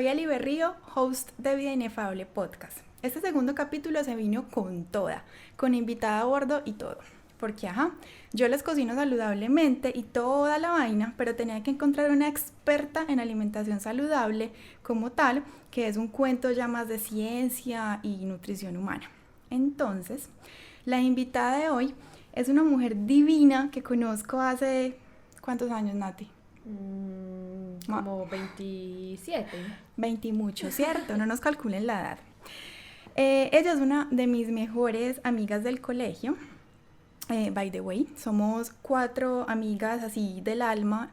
Soy Eli Berrío, host de Vida Inefable Podcast. Este segundo capítulo se vino con toda, con invitada a bordo y todo. Porque, yo les cocino saludablemente y toda la vaina, pero tenía que encontrar una experta en alimentación saludable como tal, que es un cuento ya más de ciencia y nutrición humana. Entonces, la invitada de hoy es una mujer divina que conozco hace... ¿Cuántos años, Nati? Como 27. 20 y mucho, ¿cierto? No nos calculen la edad. Ella es una de mis mejores amigas del colegio. By the way, somos 4 amigas así del alma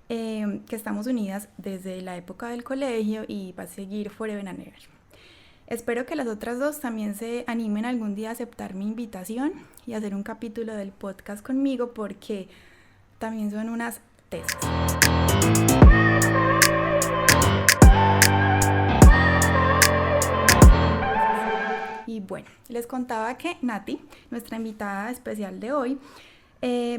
que estamos unidas desde la época del colegio y va a seguir forever and ever. Espero que las otras 2 también se animen algún día a aceptar mi invitación y hacer un capítulo del podcast conmigo porque también son unas tesas. Y bueno, les contaba que Nati, nuestra invitada especial de hoy,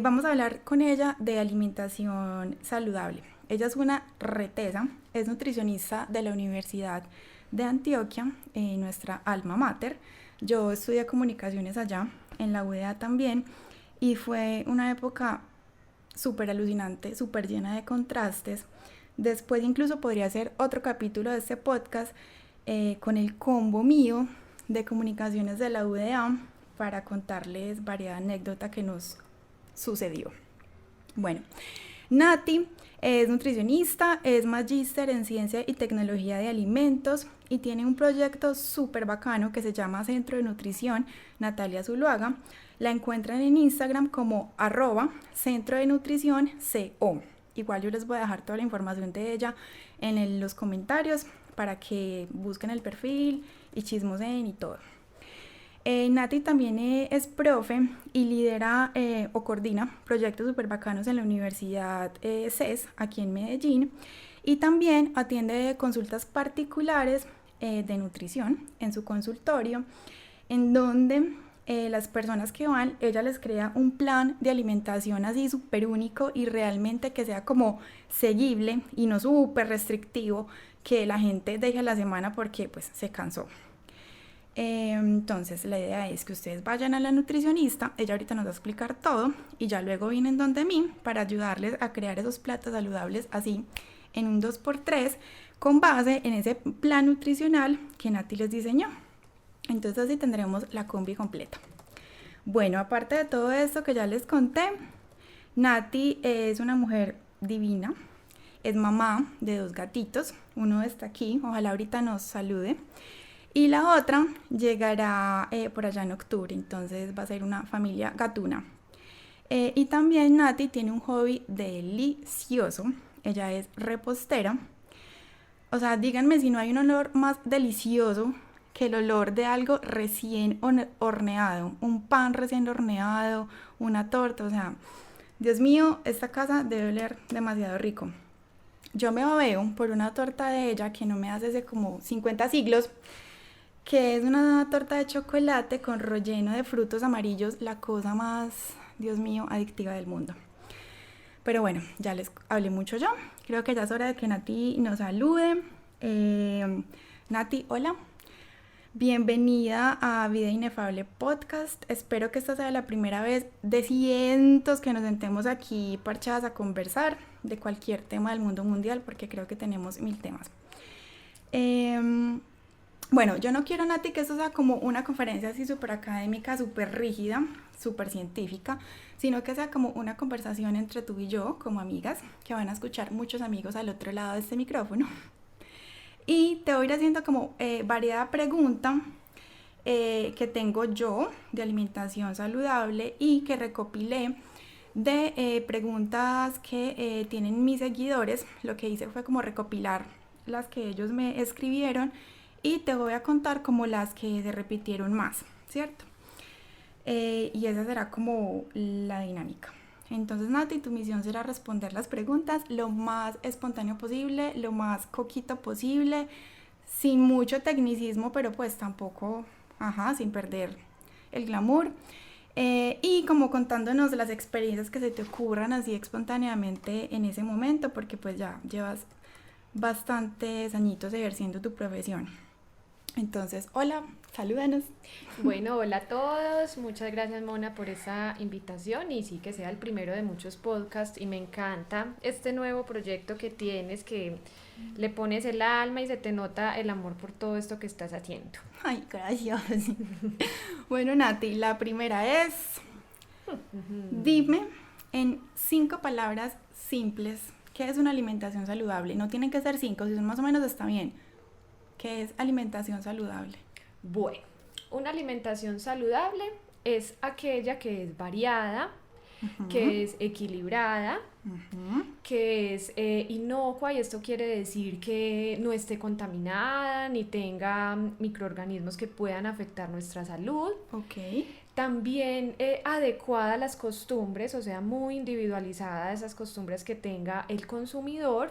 vamos a hablar con ella de alimentación saludable. Ella es una retesa, es nutricionista de la Universidad de Antioquia, nuestra alma mater. Yo estudié comunicaciones allá, en la UdeA también, y fue una época súper alucinante, súper llena de contrastes. Después incluso podría hacer otro capítulo de este podcast con el combo mío de comunicaciones de la UdeA para contarles varias anécdotas que nos sucedió. Bueno, Nati es nutricionista, es magíster en ciencia y tecnología de alimentos y tiene un proyecto súper bacano que se llama Centro de Nutrición Natalia Zuluaga. La encuentran en Instagram como @Centro de Nutrición CO. Igual yo les voy a dejar toda la información de ella en los comentarios para que busquen el perfil y chismoseen y todo. Nati también es profe y lidera o coordina proyectos súper bacanos en la Universidad CES, aquí en Medellín, y también atiende consultas particulares de nutrición en su consultorio, en donde las personas que van, ella les crea un plan de alimentación así súper único y realmente que sea como seguible y no súper restrictivo, que la gente deje a la semana porque pues se cansó. Entonces la idea es que ustedes vayan a la nutricionista, ella ahorita nos va a explicar todo y ya luego vienen donde mí para ayudarles a crear esos platos saludables así en un 2x3 con base en ese plan nutricional que Nati les diseñó. Entonces así tendremos la combi completa. Bueno, aparte de todo esto que ya les conté, Nati es una mujer divina, es mamá de 2 gatitos, uno está aquí, ojalá ahorita nos salude, y la otra llegará por allá en octubre, entonces va a ser una familia gatuna. Y también Nati tiene un hobby delicioso, ella es repostera. O sea, díganme si no hay un olor más delicioso que el olor de algo recién horneado, un pan recién horneado, una torta, o sea, Dios mío, esta casa debe oler demasiado rico. Yo me babeo por una torta de ella que no me hace hace como 50 siglos, que es una torta de chocolate con relleno de frutos amarillos, la cosa más, Dios mío, adictiva del mundo. Pero bueno, ya les hablé mucho yo, creo que ya es hora de que Nati nos salude. Nati, hola. Bienvenida a Vida Inefable Podcast. Espero que esta sea la primera vez de cientos que nos sentemos aquí parchadas a conversar de cualquier tema del mundo mundial, porque creo que tenemos 1000 temas. Bueno, yo no quiero, Nati, que esto sea como una conferencia así súper académica, súper rígida, súper científica, sino que sea como una conversación entre tú y yo, como amigas, que van a escuchar muchos amigos al otro lado de este micrófono. Y te voy a ir haciendo como variada pregunta que tengo yo de alimentación saludable y que recopilé de preguntas que tienen mis seguidores. Lo que hice fue como recopilar las que ellos me escribieron y te voy a contar como las que se repitieron más, ¿cierto? Y esa será como la dinámica. Entonces, Nati, tu misión será responder las preguntas lo más espontáneo posible, lo más coquito posible, sin mucho tecnicismo, pero pues tampoco, sin perder el glamour. Y como contándonos las experiencias que se te ocurran así espontáneamente en ese momento, porque pues ya llevas bastantes añitos ejerciendo tu profesión. Entonces, hola, salúdanos. Bueno, hola a todos. Muchas gracias, Mona, por esa invitación y sí que sea el primero de muchos podcasts y me encanta este nuevo proyecto que tienes, que le pones el alma y se te nota el amor por todo esto que estás haciendo. Ay, gracias. Bueno, Nati, la primera es, dime en 5 palabras simples qué es una alimentación saludable. No tienen que ser 5, si son más o menos está bien. ¿Qué es alimentación saludable? Bueno, una alimentación saludable es aquella que es variada, que es equilibrada, que es inocua, y esto quiere decir que no esté contaminada ni tenga microorganismos que puedan afectar nuestra salud. Ok. También adecuada a las costumbres, o sea, muy individualizada a esas costumbres que tenga el consumidor.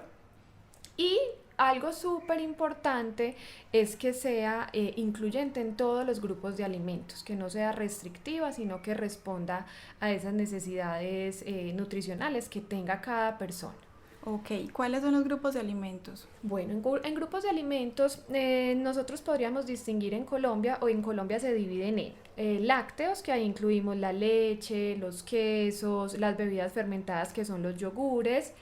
Y algo súper importante es que sea incluyente en todos los grupos de alimentos, que no sea restrictiva, sino que responda a esas necesidades nutricionales que tenga cada persona. Ok, ¿cuáles son los grupos de alimentos? Bueno, en grupos de alimentos nosotros podríamos distinguir en Colombia, o en Colombia se dividen en lácteos, que ahí incluimos la leche, los quesos, las bebidas fermentadas, que son los yogures.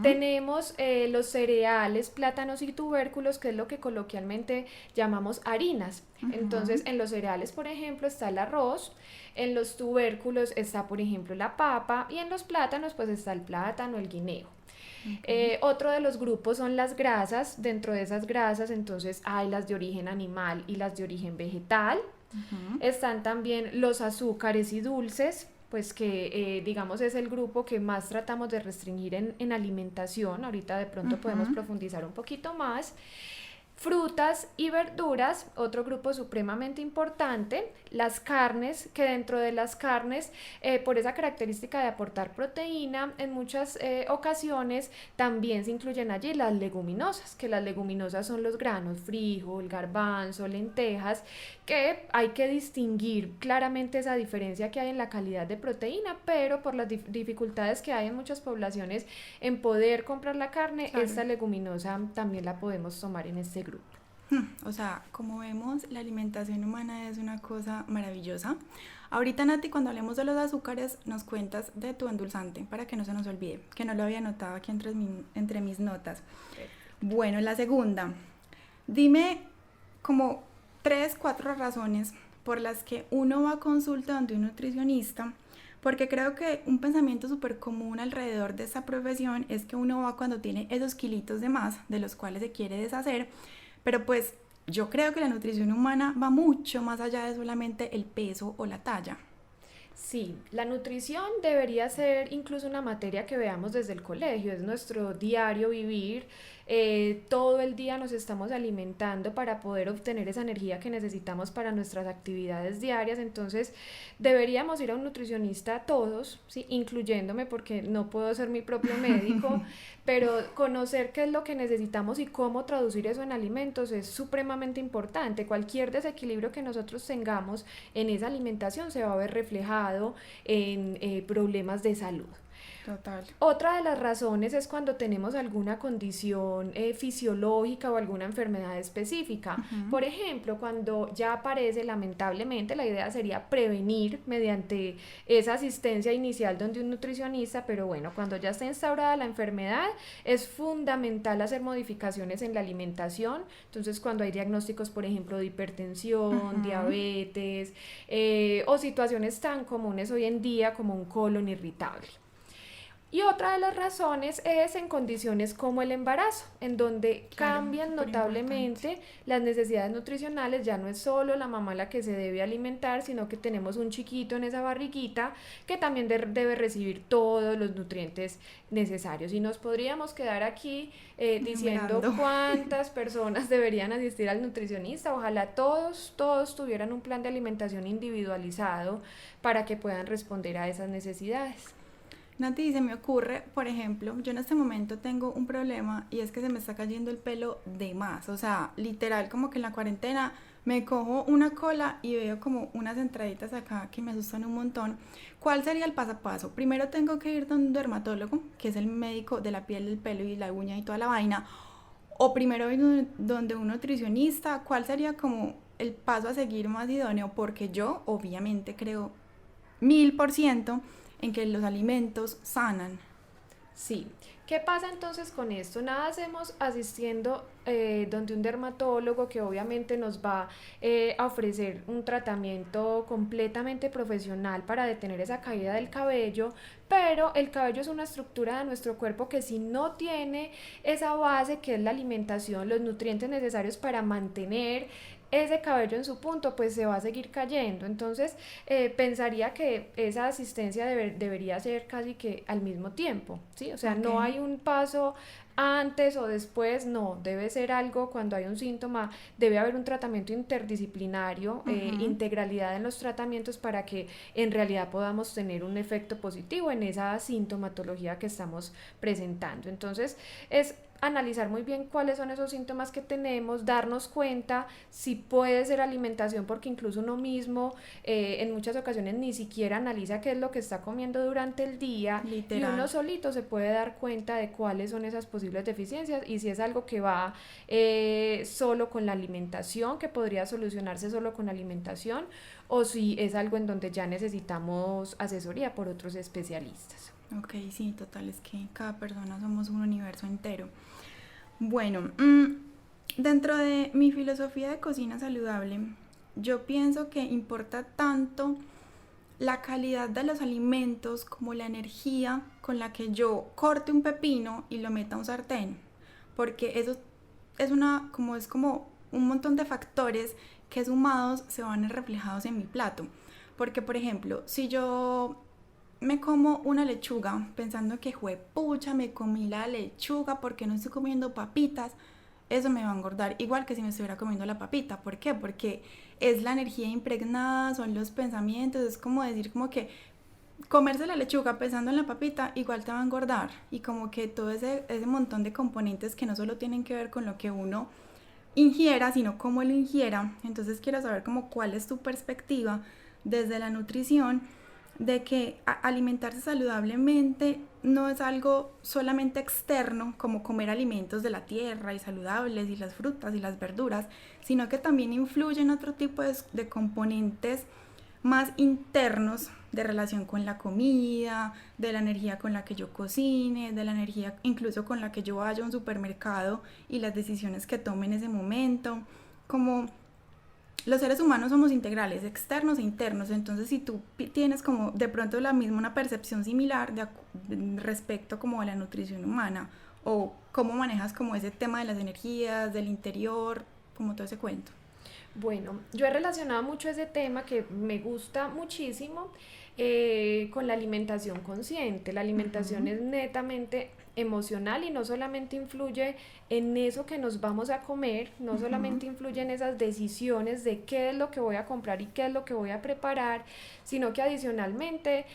Tenemos los cereales, plátanos y tubérculos, que es lo que coloquialmente llamamos harinas. Entonces, en los cereales, por ejemplo, está el arroz, en los tubérculos está, por ejemplo, la papa, y en los plátanos, pues está el plátano, el guineo. Otro de los grupos son las grasas. Dentro de esas grasas, entonces, hay las de origen animal y las de origen vegetal. Están también los azúcares y dulces, pues que digamos es el grupo que más tratamos de restringir en alimentación. Ahorita de pronto podemos profundizar un poquito más. Frutas y verduras, otro grupo supremamente importante. Las carnes, que dentro de las carnes, por esa característica de aportar proteína, en muchas ocasiones también se incluyen allí las leguminosas, que las leguminosas son los granos, frijol, garbanzo, lentejas, que hay que distinguir claramente esa diferencia que hay en la calidad de proteína, pero por las dificultades que hay en muchas poblaciones en poder comprar la carne, claro, esta leguminosa también la podemos tomar en este grupo. O sea, como vemos, la alimentación humana es una cosa maravillosa. Ahorita, Nati, cuando hablemos de los azúcares, nos cuentas de tu endulzante, para que no se nos olvide, que no lo había anotado aquí entre mis notas. Bueno, la segunda, dime como 3, 4 razones por las que uno va a consulta donde un nutricionista, porque creo que un pensamiento súper común alrededor de esta profesión es que uno va cuando tiene esos kilitos de más, de los cuales se quiere deshacer, pero pues yo creo que la nutrición humana va mucho más allá de solamente el peso o la talla. Sí, la nutrición debería ser incluso una materia que veamos desde el colegio, es nuestro diario vivir. Todo el día nos estamos alimentando para poder obtener esa energía que necesitamos para nuestras actividades diarias. Entonces deberíamos ir a un nutricionista todos, ¿sí? Incluyéndome, porque no puedo ser mi propio médico, pero conocer qué es lo que necesitamos y cómo traducir eso en alimentos es supremamente importante. Cualquier desequilibrio que nosotros tengamos en esa alimentación se va a ver reflejado en problemas de salud. Total. Otra de las razones es cuando tenemos alguna condición fisiológica o alguna enfermedad específica. Por ejemplo, cuando ya aparece, lamentablemente, la idea sería prevenir mediante esa asistencia inicial donde un nutricionista, pero bueno, cuando ya está instaurada la enfermedad, es fundamental hacer modificaciones en la alimentación. Entonces, cuando hay diagnósticos, por ejemplo, de hipertensión, diabetes, o situaciones tan comunes hoy en día como un colon irritable. Y otra de las razones es en condiciones como el embarazo, en donde cambian notablemente las necesidades nutricionales. Ya no es solo la mamá la que se debe alimentar, sino que tenemos un chiquito en esa barriguita que también debe recibir todos los nutrientes necesarios. Y nos podríamos quedar aquí diciendo cuántas personas deberían asistir al nutricionista. Ojalá todos tuvieran un plan de alimentación individualizado para que puedan responder a esas necesidades. Nati, se me ocurre, por ejemplo, yo en este momento tengo un problema y es que se me está cayendo el pelo de más, o sea, literal, como que en la cuarentena me cojo una cola y veo como unas entraditas acá que me asustan un montón. ¿Cuál sería el paso a paso? Primero tengo que ir donde un dermatólogo, que es el médico de la piel, del pelo y la uña y toda la vaina, o primero donde un nutricionista, ¿cuál sería como el paso a seguir más idóneo? Porque yo obviamente creo 1000% en que los alimentos sanan. Sí. ¿Qué pasa entonces con esto? Nada hacemos asistiendo donde un dermatólogo que obviamente nos va a ofrecer un tratamiento completamente profesional para detener esa caída del cabello, pero el cabello es una estructura de nuestro cuerpo que si no tiene esa base que es la alimentación, los nutrientes necesarios para mantener ese cabello en su punto, pues se va a seguir cayendo. Entonces, pensaría que esa asistencia debería ser casi que al mismo tiempo, ¿sí? O sea, Ok. no hay un paso antes o después, no, debe ser algo cuando hay un síntoma, debe haber un tratamiento interdisciplinario, Ujú. integralidad en los tratamientos para que en realidad podamos tener un efecto positivo en esa sintomatología que estamos presentando. Entonces, es analizar muy bien cuáles son esos síntomas que tenemos, darnos cuenta si puede ser alimentación, porque incluso uno mismo en muchas ocasiones ni siquiera analiza qué es lo que está comiendo durante el día y uno Literal. solito se puede dar cuenta de cuáles son esas posibles deficiencias y si es algo que va solo con la alimentación, que podría solucionarse solo con la alimentación, o si es algo en donde ya necesitamos asesoría por otros especialistas. Ok, sí, total, es que cada persona somos un universo entero. Bueno, dentro de mi filosofía de cocina saludable, yo pienso que importa tanto la calidad de los alimentos como la energía con la que yo corte un pepino y lo meta a un sartén, porque eso es como un montón de factores que sumados se van reflejados en mi plato. Porque, por ejemplo, si yo me como una lechuga pensando que pucha, me comí la lechuga porque no estoy comiendo papitas, eso me va a engordar igual que si me estuviera comiendo la papita. ¿Por qué? Porque es la energía impregnada, son los pensamientos, es como decir como que comerse la lechuga pensando en la papita igual te va a engordar, y como que todo ese montón de componentes que no solo tienen que ver con lo que uno ingiera, sino cómo lo ingiera. Entonces quiero saber como cuál es tu perspectiva desde la nutrición de que alimentarse saludablemente no es algo solamente externo, como comer alimentos de la tierra y saludables y las frutas y las verduras, sino que también influyen otro tipo de componentes más internos de relación con la comida, de la energía con la que yo cocine, de la energía incluso con la que yo vaya a un supermercado y las decisiones que tome en ese momento. Como los seres humanos somos integrales, externos e internos, entonces si tú tienes como de pronto la misma, una percepción similar respecto como a la nutrición humana, o cómo manejas como ese tema de las energías, del interior, como todo ese cuento. Bueno, yo he relacionado mucho ese tema que me gusta muchísimo con la alimentación consciente. La alimentación Ujú, es netamente emocional y no solamente influye en eso que nos vamos a comer, no ujú, solamente influye en esas decisiones de qué es lo que voy a comprar y qué es lo que voy a preparar, sino que adicionalmente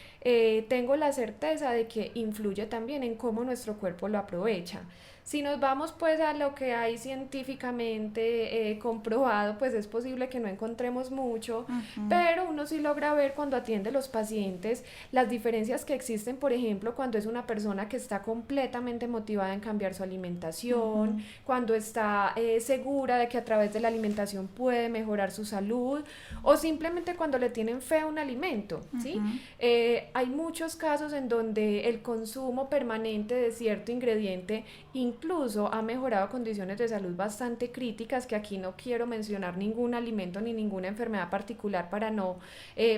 tengo la certeza de que influye también en cómo nuestro cuerpo lo aprovecha. Si nos vamos pues a lo que hay científicamente comprobado, pues es posible que no encontremos mucho, ujú, pero uno sí logra ver cuando atiende a los pacientes las diferencias que existen, por ejemplo, cuando es una persona que está completamente motivada en cambiar su alimentación, ujú, cuando está segura de que a través de la alimentación puede mejorar su salud, o simplemente cuando le tienen fe a un alimento, ¿sí? ujú. Hay muchos casos en donde el consumo permanente de cierto ingrediente incluso ha mejorado condiciones de salud bastante críticas, que aquí no quiero mencionar ningún alimento ni ninguna enfermedad particular para no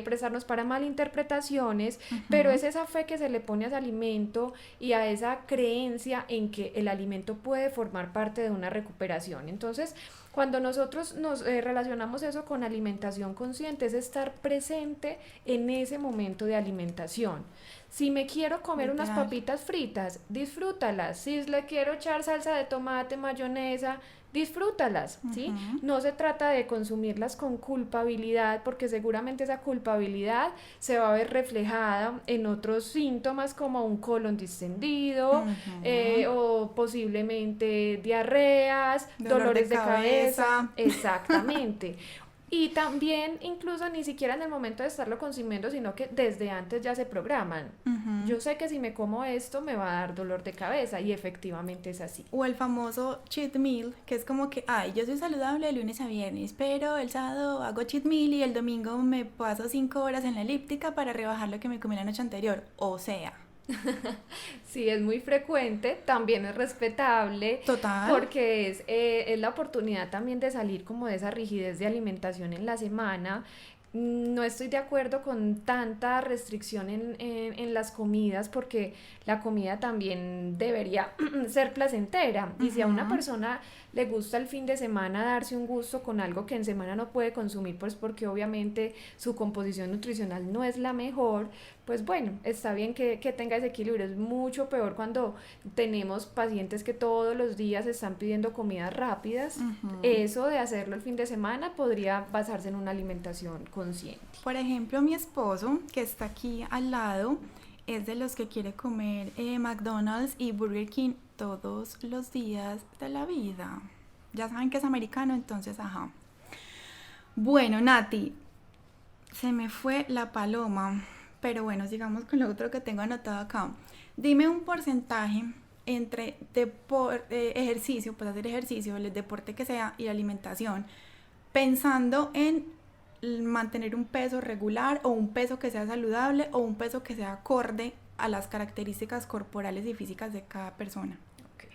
prestarnos para malinterpretaciones, pero Ujú. es esa fe que se le pone a ese alimento y a esa creencia en que el alimento puede formar parte de una recuperación. Entonces, cuando nosotros nos relacionamos eso con alimentación consciente, es estar presente en ese momento de alimentación. Si me quiero comer unas Literal. papitas fritas, disfrútalas. Si le quiero echar salsa de tomate, mayonesa, disfrútalas, ¿sí? Ujú. No se trata de consumirlas con culpabilidad, porque seguramente esa culpabilidad se va a ver reflejada en otros síntomas como un colon distendido Ujú. o posiblemente diarreas, Dolor de dolores de cabeza, cabeza. exactamente. Y también, incluso ni siquiera en el momento de estarlo consumiendo, sino que desde antes ya se programan. Ujú. Yo sé que si me como esto me va a dar dolor de cabeza y efectivamente es así. O el famoso cheat meal, que es como que, ay, yo soy saludable de lunes a viernes, pero el sábado hago cheat meal y el domingo me paso 5 horas en la elíptica para rebajar lo que me comí la noche anterior. O sea, Sí, es muy frecuente, también es respetable, total. porque es la oportunidad también de salir como de esa rigidez de alimentación en la semana. No estoy de acuerdo con tanta restricción en las comidas, porque la comida también debería ser placentera. Y si a una Ujú. persona le gusta el fin de semana darse un gusto con algo que en semana no puede consumir, pues porque obviamente su composición nutricional no es la mejor, pues bueno, está bien que tenga ese equilibrio. Es mucho peor cuando tenemos pacientes que todos los días están pidiendo comidas rápidas. Ujú. Eso de hacerlo el fin de semana podría basarse en una alimentación consciente. Por ejemplo, mi esposo, que está aquí al lado, es de los que quiere comer McDonald's y Burger King todos los días de la vida. Ya saben que es americano, entonces, ajá. Bueno, Nati, se me fue la paloma, pero bueno, sigamos con lo otro que tengo anotado acá. Dime un porcentaje entre ejercicio, pues hacer ejercicio, el deporte que sea y la alimentación, pensando en mantener un peso regular o un peso que sea saludable o un peso que sea acorde a las características corporales y físicas de cada persona. Ok.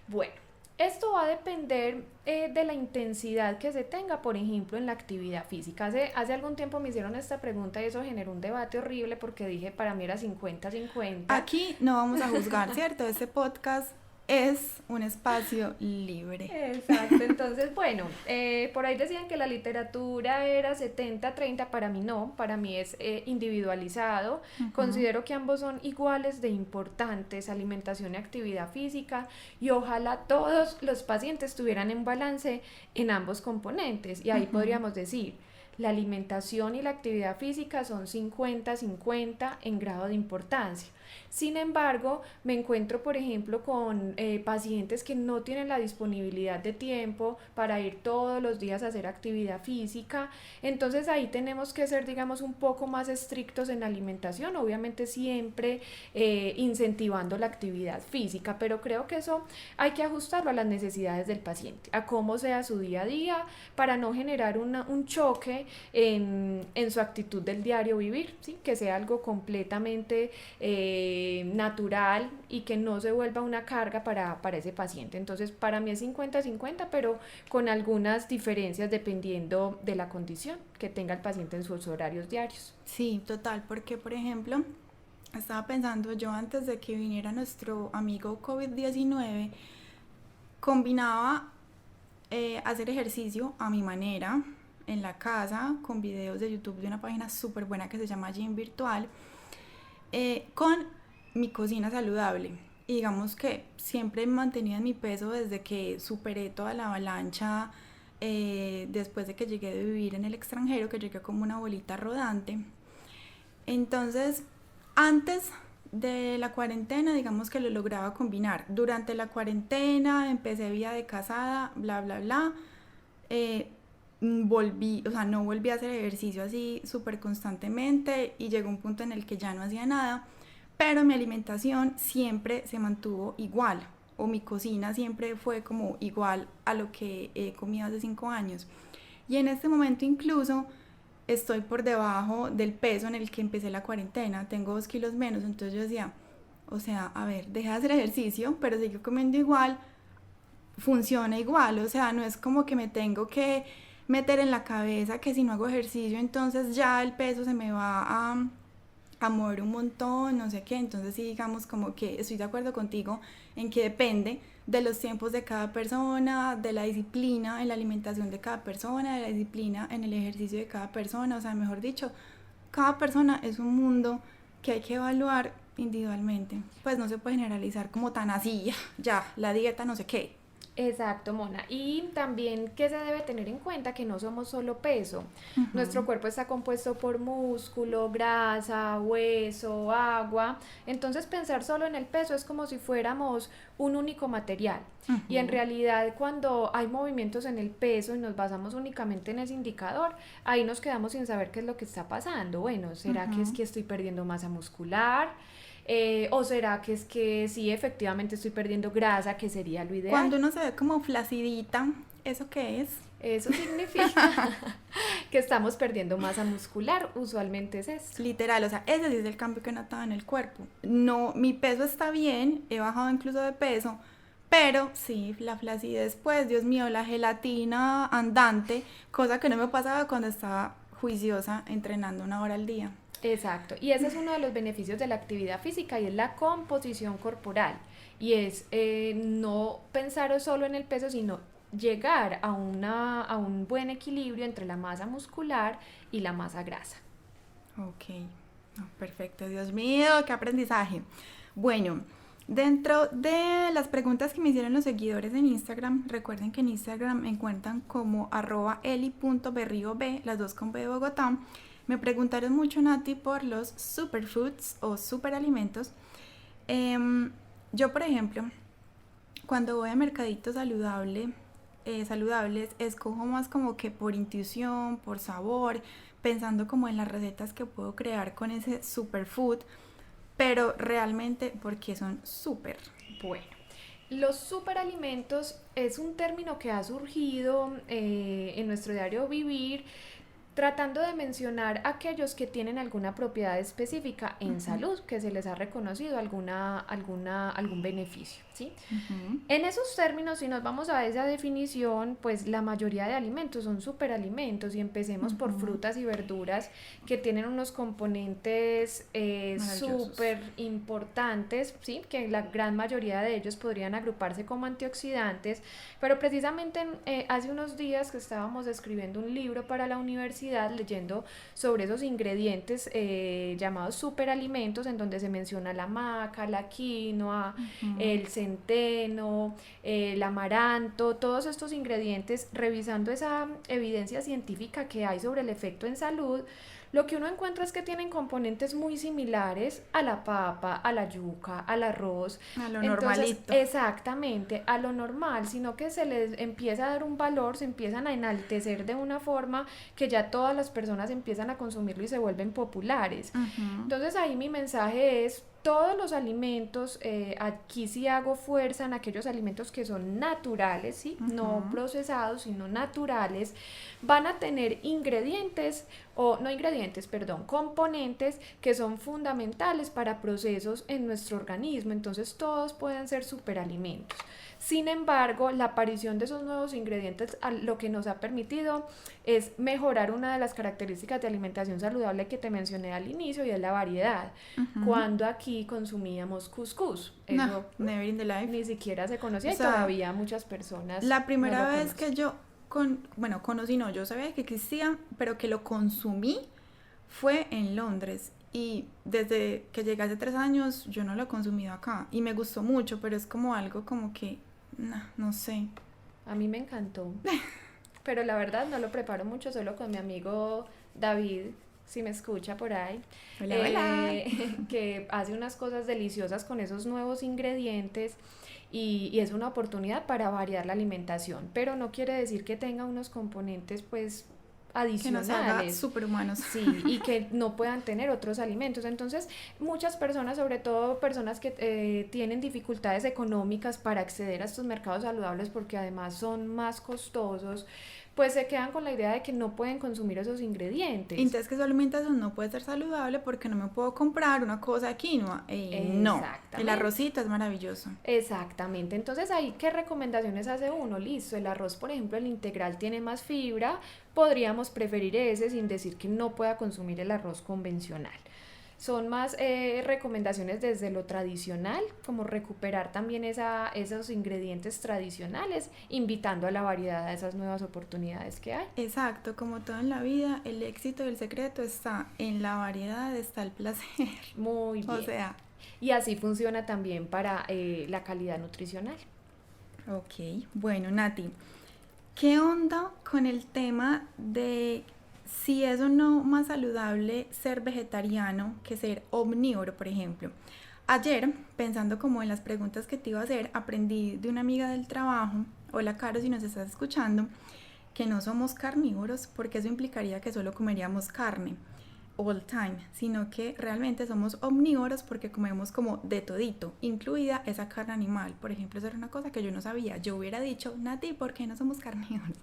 Bueno, esto va a depender de la intensidad que se tenga, por ejemplo, en la actividad física. Hace algún tiempo me hicieron esta pregunta y eso generó un debate horrible porque dije, para mí era 50-50. Aquí no vamos a juzgar, ¿cierto? Este podcast es un espacio libre. Exacto, entonces bueno, por ahí decían que la literatura era 70-30, para mí no, para mí es individualizado, Ujú. considero que ambos son iguales de importantes, alimentación y actividad física, y ojalá todos los pacientes tuvieran en balance en ambos componentes, y ahí Ujú. podríamos decir, la alimentación y la actividad física son 50-50 en grado de importancia. Sin embargo, me encuentro, por ejemplo, con pacientes que no tienen la disponibilidad de tiempo para ir todos los días a hacer actividad física. Entonces ahí tenemos que ser, digamos, un poco más estrictos en la alimentación, obviamente siempre incentivando la actividad física, pero creo que eso hay que ajustarlo a las necesidades del paciente, a cómo sea su día a día, para no generar un choque en su actitud del diario vivir, ¿sí? Que sea algo completamente natural y que no se vuelva una carga para ese paciente. Entonces, para mí es 50-50, pero con algunas diferencias dependiendo de la condición que tenga el paciente en sus horarios diarios. Sí, total, porque por ejemplo, estaba pensando yo antes de que viniera nuestro amigo COVID-19, combinaba hacer ejercicio a mi manera en la casa con videos de YouTube de una página súper buena que se llama Gym Virtual, con mi cocina saludable. Y digamos que siempre he mantenido en mi peso desde que superé toda la avalancha, después de que llegué de vivir en el extranjero, que llegué como una bolita rodante. Entonces, antes de la cuarentena, digamos que lo lograba combinar. Durante la cuarentena empecé vida de casada, bla, bla, bla. Eh, volví, o sea, no volví a hacer ejercicio así súper constantemente y llegó un punto en el que ya no hacía nada, pero mi alimentación siempre se mantuvo igual o mi cocina siempre fue como igual a lo que he comido hace 5 años. Y en este momento incluso estoy por debajo del peso en el que empecé la cuarentena, tengo 2 kilos menos, entonces yo decía, o sea, a ver, deja de hacer ejercicio, pero sigo comiendo igual, funciona igual, o sea, no es como que me tengo que meter en la cabeza que si no hago ejercicio entonces ya el peso se me va a mover un montón, no sé qué, entonces sí digamos como que estoy de acuerdo contigo en que depende de los tiempos de cada persona, de la disciplina en la alimentación de cada persona, de la disciplina en el ejercicio de cada persona, o sea, mejor dicho, cada persona es un mundo que hay que evaluar individualmente, pues no se puede generalizar como tan así, ya, la dieta no sé qué. Exacto, Mona. Y también que se debe tener en cuenta que no somos solo peso. Nuestro Ujú, cuerpo está compuesto por músculo, grasa, hueso, agua. Entonces pensar solo en el peso es como si fuéramos un único material. Y en ujú. realidad cuando hay movimientos en el peso y nos basamos únicamente en ese indicador, ahí nos quedamos sin saber qué es lo que está pasando. Bueno, ¿será que es Ujú. que estoy perdiendo masa muscular? ¿O será que es que sí, efectivamente estoy perdiendo grasa, que sería lo ideal? Cuando uno se ve como flacidita, ¿eso qué es? Eso significa que estamos perdiendo masa muscular, usualmente es esto. Literal, o sea, ese sí es el cambio que he notado en el cuerpo. No, mi peso está bien, he bajado incluso de peso, pero sí, la flacidez, pues, Dios mío, la gelatina andante, cosa que no me pasaba cuando estaba juiciosa entrenando 1 hora al día. Exacto, y ese es uno de los beneficios de la actividad física y es la composición corporal. Y es no pensar solo en el peso, sino llegar a un buen equilibrio entre la masa muscular y la masa grasa. Ok, no, perfecto, Dios mío, qué aprendizaje. Bueno, dentro de las preguntas que me hicieron los seguidores en Instagram, recuerden que en Instagram me encuentran como @eli.berriob, las dos con B de Bogotá. Me preguntaron mucho, Nati, por los superfoods o superalimentos. Em, yo, por ejemplo, cuando voy a mercaditos saludables, escojo más como que por intuición, por sabor, pensando como en las recetas que puedo crear con ese superfood, pero realmente porque son súper. Bueno, los superalimentos es un término que ha surgido en nuestro diario vivir tratando de mencionar aquellos que tienen alguna propiedad específica en Ujú, salud, que se les ha reconocido algún beneficio, ¿sí? ujú, En esos términos, si nos vamos a esa definición, pues la mayoría de alimentos son superalimentos y empecemos por ujú. frutas y verduras que tienen unos componentes Maravillosos. súper importantes, ¿sí? Que la gran mayoría de ellos podrían agruparse como antioxidantes, pero precisamente hace unos días que estábamos escribiendo un libro para la universidad leyendo sobre esos ingredientes llamados superalimentos en donde se menciona la maca, la quinoa, Ujú. el centeno, el amaranto, todos estos ingredientes, revisando esa evidencia científica que hay sobre el efecto en salud, lo que uno encuentra es que tienen componentes muy similares a la papa, a la yuca, al arroz. A lo Entonces, normalito. exactamente, a lo normal, sino que se les empieza a dar un valor, se empiezan a enaltecer de una forma que ya todas las personas empiezan a consumirlo y se vuelven populares. Ujú, Entonces ahí mi mensaje es, todos los alimentos, aquí sí hago fuerza en aquellos alimentos que son naturales, ¿sí? No ujú. procesados, sino naturales, van a tener ingredientes, o no ingredientes, perdón, componentes que son fundamentales para procesos en nuestro organismo. Entonces todos pueden ser superalimentos. Sin embargo, la aparición de esos nuevos ingredientes lo que nos ha permitido es mejorar una de las características de alimentación saludable que te mencioné al inicio y es la variedad. Ujú. Cuando aquí consumíamos couscous, No, eso never in the life. ni siquiera se O conocía y sea, todavía muchas personas la no primera lo vez conocen. que bueno, conocí, no, yo sabía que existía, pero que lo consumí fue en Londres. Y desde que llegué hace 3 años, yo no lo he consumido acá. Y me gustó mucho, pero es como algo como que, no sé. A mí me encantó, pero la verdad no lo preparo mucho, solo con mi amigo David, si me escucha por ahí, Hola, hola. que hace unas cosas deliciosas con esos nuevos ingredientes y es una oportunidad para variar la alimentación, pero no quiere decir que tenga unos componentes pues Que nos haga adicionales. superhumanos. Sí, y que no puedan tener otros alimentos. Entonces, muchas personas, sobre todo personas que tienen dificultades económicas para acceder a estos mercados saludables porque además son más costosos, pues se quedan con la idea de que no pueden consumir esos ingredientes. Entonces que su alimentación no puede ser saludable porque no me puedo comprar una cosa de quinoa. Y no, el Exactamente. arrocito es maravilloso. Exactamente. Entonces ahí, ¿qué recomendaciones hace uno? Listo, el arroz, por ejemplo, el integral tiene más fibra, podríamos preferir ese sin decir que no pueda consumir el arroz convencional. Son más recomendaciones desde lo tradicional, como recuperar también esos ingredientes tradicionales, invitando a la variedad, a esas nuevas oportunidades que hay. Exacto, como todo en la vida, el éxito y el secreto está en la variedad, está el placer. Muy O bien. sea, Y así funciona también para la calidad nutricional. Ok, bueno, Nati, ¿qué onda con el tema de si es o no más saludable ser vegetariano que ser omnívoro, por ejemplo? Ayer, pensando como en las preguntas que te iba a hacer, aprendí de una amiga del trabajo, hola Caro, si nos estás escuchando, que no somos carnívoros porque eso implicaría que solo comeríamos carne all time, sino que realmente somos omnívoros porque comemos como de todito, incluida esa carne animal. Por ejemplo, eso era una cosa que yo no sabía. Yo hubiera dicho, Nati, ¿por qué no somos carnívoros?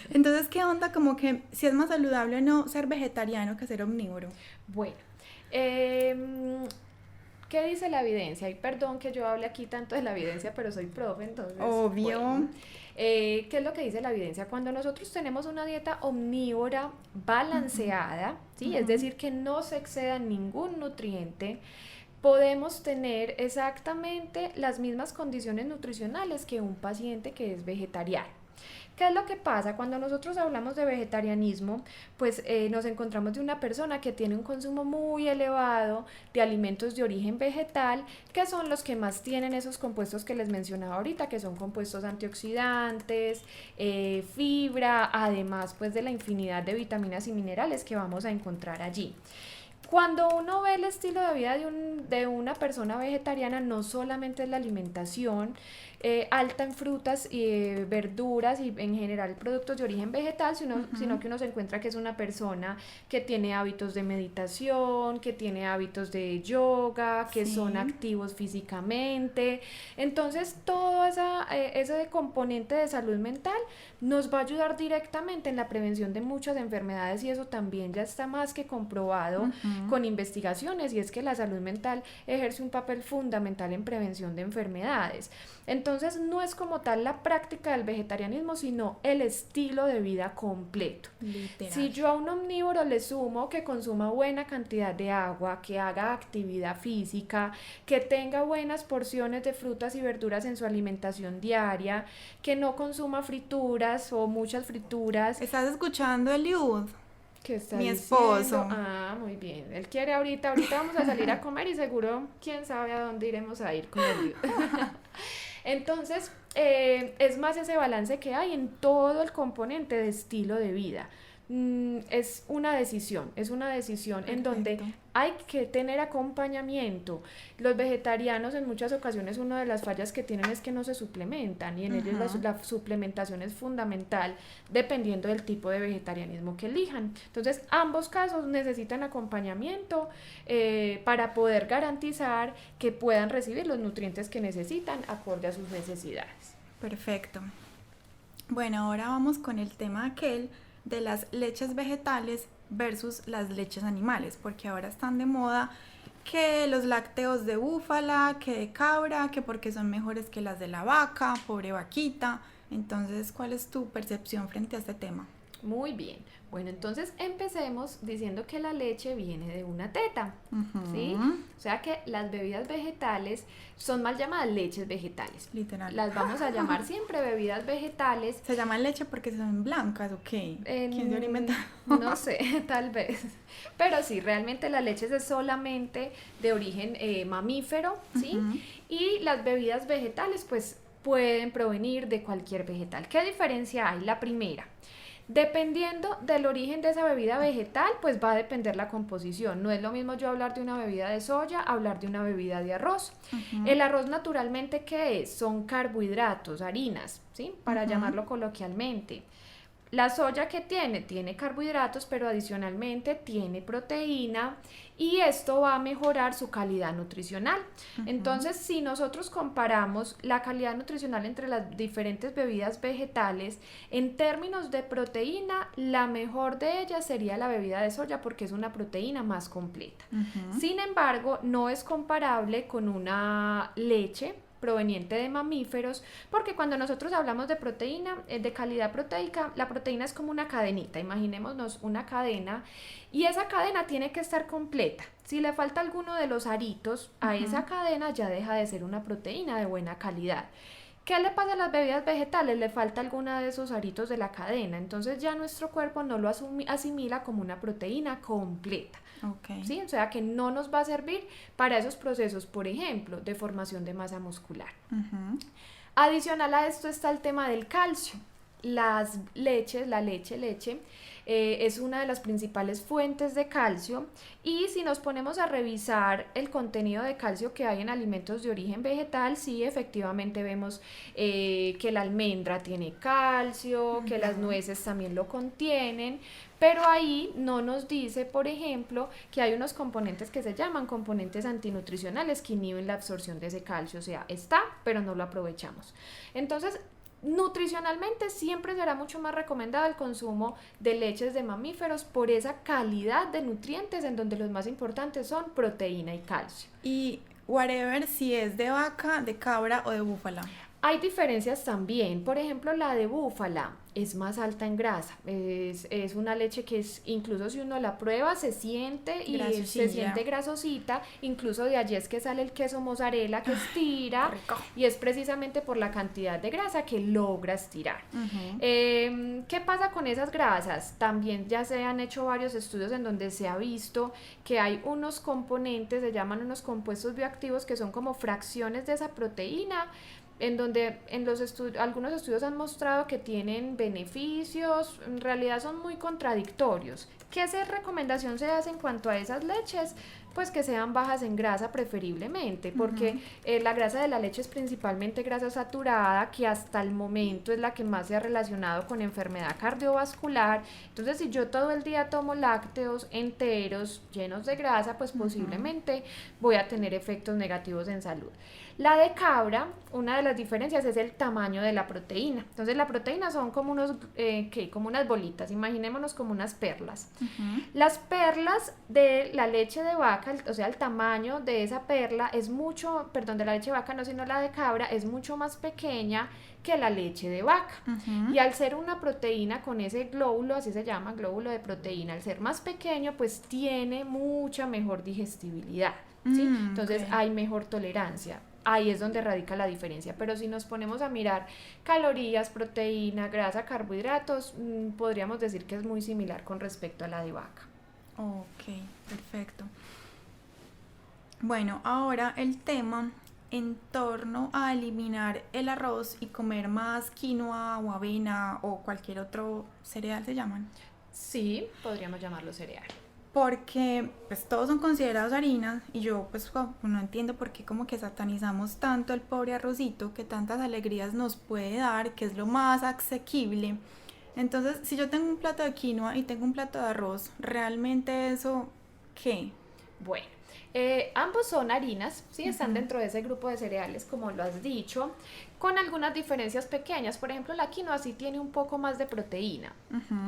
Entonces, ¿qué onda? Como que si es más saludable o no ser vegetariano que ser omnívoro. Bueno, em, ¿qué dice la evidencia? Y perdón que yo hable aquí tanto de la evidencia, pero soy profe, entonces, bueno, Obvio. ¿qué es lo que dice la evidencia? Cuando nosotros tenemos una dieta omnívora balanceada, ¿sí? Es Ujú. decir, que no se exceda ningún nutriente, podemos tener exactamente las mismas condiciones nutricionales que un paciente que es vegetariano. ¿Qué es lo que pasa? Cuando nosotros hablamos de vegetarianismo, pues nos encontramos de una persona que tiene un consumo muy elevado de alimentos de origen vegetal, que son los que más tienen esos compuestos que les mencionaba ahorita, que son compuestos antioxidantes, fibra, además pues de la infinidad de vitaminas y minerales que vamos a encontrar allí. Cuando uno ve el estilo de vida de una persona vegetariana, no solamente es la alimentación alta en frutas y verduras y en general productos de origen vegetal, sino Ujú. que uno se encuentra que es una persona que tiene hábitos de meditación, que tiene hábitos de yoga, que son Sí. activos físicamente. Entonces, todo ese componente de salud mental nos va a ayudar directamente en la prevención de muchas enfermedades y eso también ya está más que comprobado Ujú. con investigaciones y es que la salud mental ejerce un papel fundamental en prevención de enfermedades. Entonces no es como tal la práctica del vegetarianismo, sino el estilo de vida completo. Si Literal. yo a un omnívoro le sumo que consuma buena cantidad de agua, que haga actividad física, que tenga buenas porciones de frutas y verduras en su alimentación diaria, que no consuma frituras o muchas frituras. ¿Estás escuchando, Eliud? ¿Qué está Mi diciendo? esposo. Ah, muy bien. Él quiere ahorita vamos a salir a comer y seguro quién sabe a dónde iremos a ir con el Entonces, es más ese balance que hay en todo el componente de estilo de vida. Es una decisión en donde Perfecto. hay que tener acompañamiento. Los vegetarianos en muchas ocasiones una de las fallas que tienen es que no se suplementan y en ellos Ujú. la suplementación es fundamental dependiendo del tipo de vegetarianismo que elijan. Entonces, ambos casos necesitan acompañamiento para poder garantizar que puedan recibir los nutrientes que necesitan acorde a sus necesidades. Perfecto. Bueno, ahora vamos con el tema aquel de las leches vegetales versus las leches animales, porque ahora están de moda que los lácteos de búfala, que de cabra, que porque son mejores que las de la vaca, pobre vaquita. Entonces, ¿cuál es tu percepción frente a este tema? Muy bien. Bueno, entonces empecemos diciendo que la leche viene de una teta, ¿sí? Ujú. O sea que las bebidas vegetales son mal llamadas leches vegetales. Literal. Las vamos a llamar siempre bebidas vegetales. ¿Se llaman leche porque son blancas o qué? ¿Quién se lo inventa? No sé, tal vez. Pero sí, realmente la leche es solamente de origen mamífero, ¿sí? Ujú. Y las bebidas vegetales, pues pueden provenir de cualquier vegetal. ¿Qué diferencia hay? La primera, dependiendo del origen de esa bebida vegetal, pues va a depender la composición. No es lo mismo yo hablar de una bebida de soya, hablar de una bebida de arroz. Ujú. El arroz naturalmente, ¿qué es? Son carbohidratos, harinas, ¿sí? Para Ujú. llamarlo coloquialmente. La soya que tiene carbohidratos, pero adicionalmente tiene proteína y esto va a mejorar su calidad nutricional. Ujú. Entonces, si nosotros comparamos la calidad nutricional entre las diferentes bebidas vegetales, en términos de proteína, la mejor de ellas sería la bebida de soya porque es una proteína más completa. Ujú. Sin embargo, no es comparable con una leche proveniente de mamíferos, porque cuando nosotros hablamos de proteína, de calidad proteica, la proteína es como una cadenita, imaginémonos una cadena, y esa cadena tiene que estar completa. Si le falta alguno de los aritos a Ujú. esa cadena, ya deja de ser una proteína de buena calidad. ¿Qué le pasa a las bebidas vegetales? Le falta alguna de esos aritos de la cadena, entonces ya nuestro cuerpo no lo asimila como una proteína completa. Ok. ¿Sí? O sea que no nos va a servir para esos procesos, por ejemplo, de formación de masa muscular. Ujú. Adicional a esto está el tema del calcio. Las leches, la leche, es una de las principales fuentes de calcio, y si nos ponemos a revisar el contenido de calcio que hay en alimentos de origen vegetal, sí, efectivamente vemos que la almendra tiene calcio, que las nueces también lo contienen, pero ahí no nos dice, por ejemplo, que hay unos componentes que se llaman componentes antinutricionales que inhiben la absorción de ese calcio, o sea, está, pero no lo aprovechamos. Entonces, nutricionalmente siempre será mucho más recomendado el consumo de leches de mamíferos por esa calidad de nutrientes, en donde los más importantes son proteína y calcio. Y whatever si es de vaca, de cabra o de búfala. Hay diferencias también, por ejemplo, la de búfala es más alta en grasa, es una leche que es, incluso si uno la prueba, se siente y se Grasosilla. siente grasosita, incluso de allí es que sale el queso mozzarella que estira, Rico. y es precisamente por la cantidad de grasa que logra estirar. ¿Qué pasa con esas grasas? También ya se han hecho varios estudios en donde se ha visto que hay unos componentes, se llaman unos compuestos bioactivos, que son como fracciones de esa proteína, en donde en los algunos estudios han mostrado que tienen beneficios, en realidad son muy contradictorios. ¿Qué recomendación se hace en cuanto a esas leches? Pues que sean bajas en grasa preferiblemente, porque la grasa de la leche es principalmente grasa saturada, que hasta el momento es la que más se ha relacionado con enfermedad cardiovascular. Entonces, si yo todo el día tomo lácteos enteros llenos de grasa, pues posiblemente voy a tener efectos negativos en salud. La de cabra, una de las diferencias es el tamaño de la proteína. Entonces, la proteína son como como unas bolitas, imaginémonos como unas perlas. Las perlas de la leche de vaca, o sea, el tamaño de esa perla es mucho, perdón, de la leche de vaca no, sino la de cabra, es mucho más pequeña que la leche de vaca. Y al ser una proteína con ese glóbulo, así se llama, glóbulo de proteína, al ser más pequeño, pues tiene mucha mejor digestibilidad, ¿sí? Entonces hay mejor tolerancia. Ahí es donde radica la diferencia, pero si nos ponemos a mirar calorías, proteína, grasa, carbohidratos, podríamos decir que es muy similar con respecto a la de vaca. Ok, perfecto. Bueno, ahora el tema en torno a eliminar el arroz y comer más quinoa o avena o cualquier otro cereal, ¿se llaman? Sí, podríamos llamarlo cereal. Porque pues todos son considerados harinas y yo pues no entiendo por qué como que satanizamos tanto el pobre arrocito que tantas alegrías nos puede dar, que es lo más asequible. Entonces, si yo tengo un plato de quinoa y tengo un plato de arroz, ¿realmente eso qué? Bueno, ambos son harinas, sí, están dentro de ese grupo de cereales, como lo has dicho, con algunas diferencias pequeñas. Por ejemplo, la quinoa sí tiene un poco más de proteína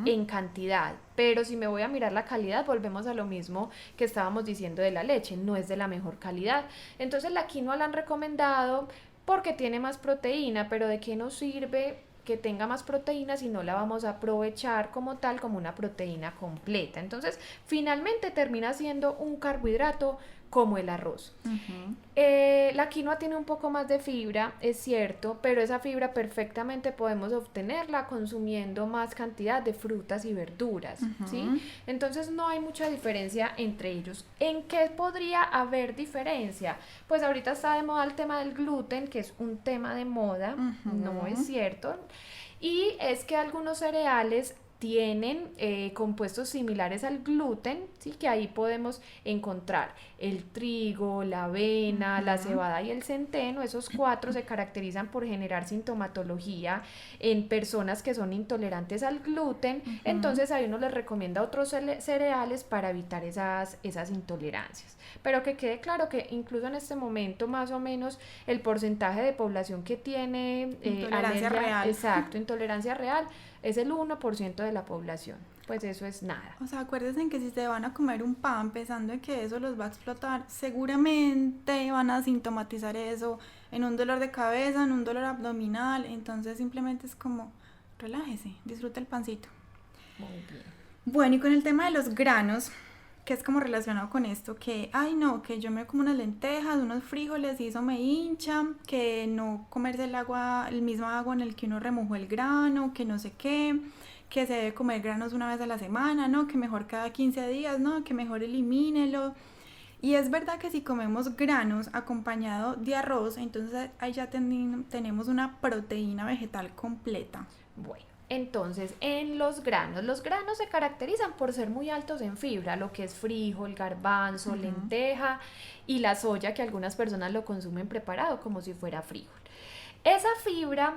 en cantidad, pero si me voy a mirar la calidad, volvemos a lo mismo que estábamos diciendo de la leche, no es de la mejor calidad. Entonces la quinoa la han recomendado porque tiene más proteína, pero ¿de qué nos sirve que tenga más proteína si no la vamos a aprovechar como tal, como una proteína completa? Entonces, finalmente termina siendo un carbohidrato como el arroz. La quinoa tiene un poco más de fibra, es cierto, pero esa fibra perfectamente podemos obtenerla consumiendo más cantidad de frutas y verduras, ¿sí? Entonces no hay mucha diferencia entre ellos. ¿En qué podría haber diferencia? Pues ahorita está de moda el tema del gluten, que es un tema de moda, no es cierto, y es que algunos cereales tienen compuestos similares al gluten, ¿sí? Que ahí podemos encontrar el trigo, la avena, la cebada y el centeno. Esos cuatro se caracterizan por generar sintomatología en personas que son intolerantes al gluten. Entonces ahí uno les recomienda otros cereales para evitar esas intolerancias. Pero que quede claro que incluso en este momento más o menos el porcentaje de población que tiene intolerancia real. Exacto, intolerancia real, es el 1% de la población. Pues eso es nada. O sea, acuérdense que si se van a comer un pan pensando en que eso los va a explotar, seguramente van a sintomatizar eso en un dolor de cabeza, en un dolor abdominal. Entonces simplemente es como, relájese, disfruta el pancito. Muy bien. Bueno, y con el tema de los granos, que es como relacionado con esto, que, ay no, que yo me como unas lentejas, unos frijoles y eso me hincha, que no comerse el mismo agua en el que uno remojó el grano, que no sé qué, que se debe comer granos una vez a la semana, no, que mejor cada 15 días, no, que mejor elimínelo. Y es verdad que si comemos granos acompañado de arroz, entonces ahí ya tenemos una proteína vegetal completa. Bueno, entonces en los granos se caracterizan por ser muy altos en fibra, lo que es frijol, garbanzo, Ujú, lenteja y la soya, que algunas personas lo consumen preparado como si fuera frijol. Esa fibra,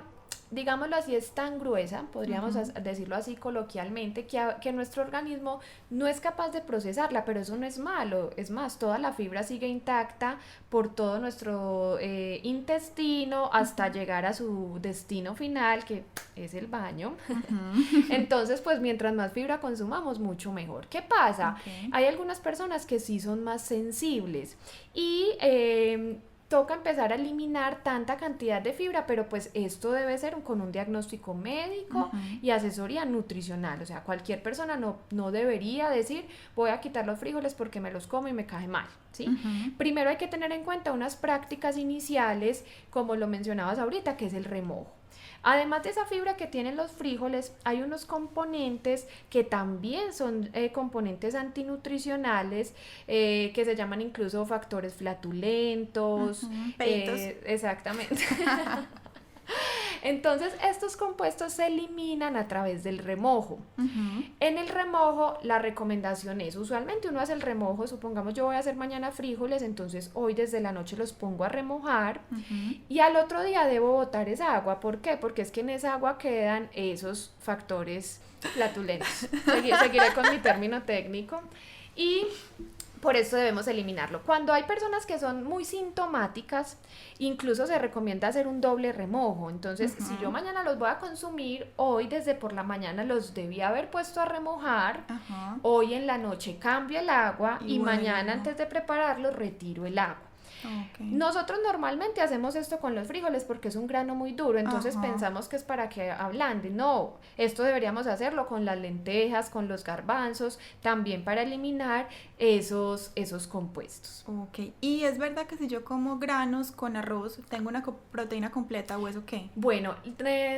digámoslo así, es tan gruesa, podríamos ujú. decirlo así coloquialmente, que nuestro organismo no es capaz de procesarla, pero eso no es malo. Es más, toda la fibra sigue intacta por todo nuestro intestino hasta llegar a su destino final, que es el baño. Ujú. Entonces, pues mientras más fibra consumamos, mucho mejor. ¿Qué pasa? Ok. Hay algunas personas que sí son más sensibles y toca empezar a eliminar tanta cantidad de fibra, pero pues esto debe ser con un diagnóstico médico Ujú, y asesoría nutricional. O sea, cualquier persona no debería decir voy a quitar los frijoles porque me los como y me cae mal, ¿sí? ujú. Primero hay que tener en cuenta unas prácticas iniciales, como lo mencionabas ahorita, que es el remojo. Además de esa fibra que tienen los frijoles, hay unos componentes que también son componentes antinutricionales, que se llaman incluso factores flatulentos, Ujú, peditos. exactamente. Entonces, estos compuestos se eliminan a través del remojo. Ujú, En el remojo, la recomendación es, usualmente uno hace el remojo, supongamos yo voy a hacer mañana frijoles, entonces hoy desde la noche los pongo a remojar ujú. y al otro día debo botar esa agua. ¿Por qué? Porque es que en esa agua quedan esos factores flatulentos. Seguiré con mi término técnico. Y por eso debemos eliminarlo. Cuando hay personas que son muy sintomáticas, incluso se recomienda hacer un doble remojo. Entonces, si yo Ujú, mañana los voy a consumir, hoy desde por la mañana los debí haber puesto a remojar, ajá. hoy en la noche cambio el agua Y y mañana vuelvo. antes de prepararlo retiro el agua. Ok. Nosotros normalmente hacemos esto con los frijoles porque es un grano muy duro, entonces Ajá. pensamos que es para que ablande. No, esto deberíamos hacerlo con las lentejas, con los garbanzos, también para eliminar esos compuestos. Ok. Y es verdad que si yo como granos con arroz, tengo una proteína completa o eso qué. Bueno,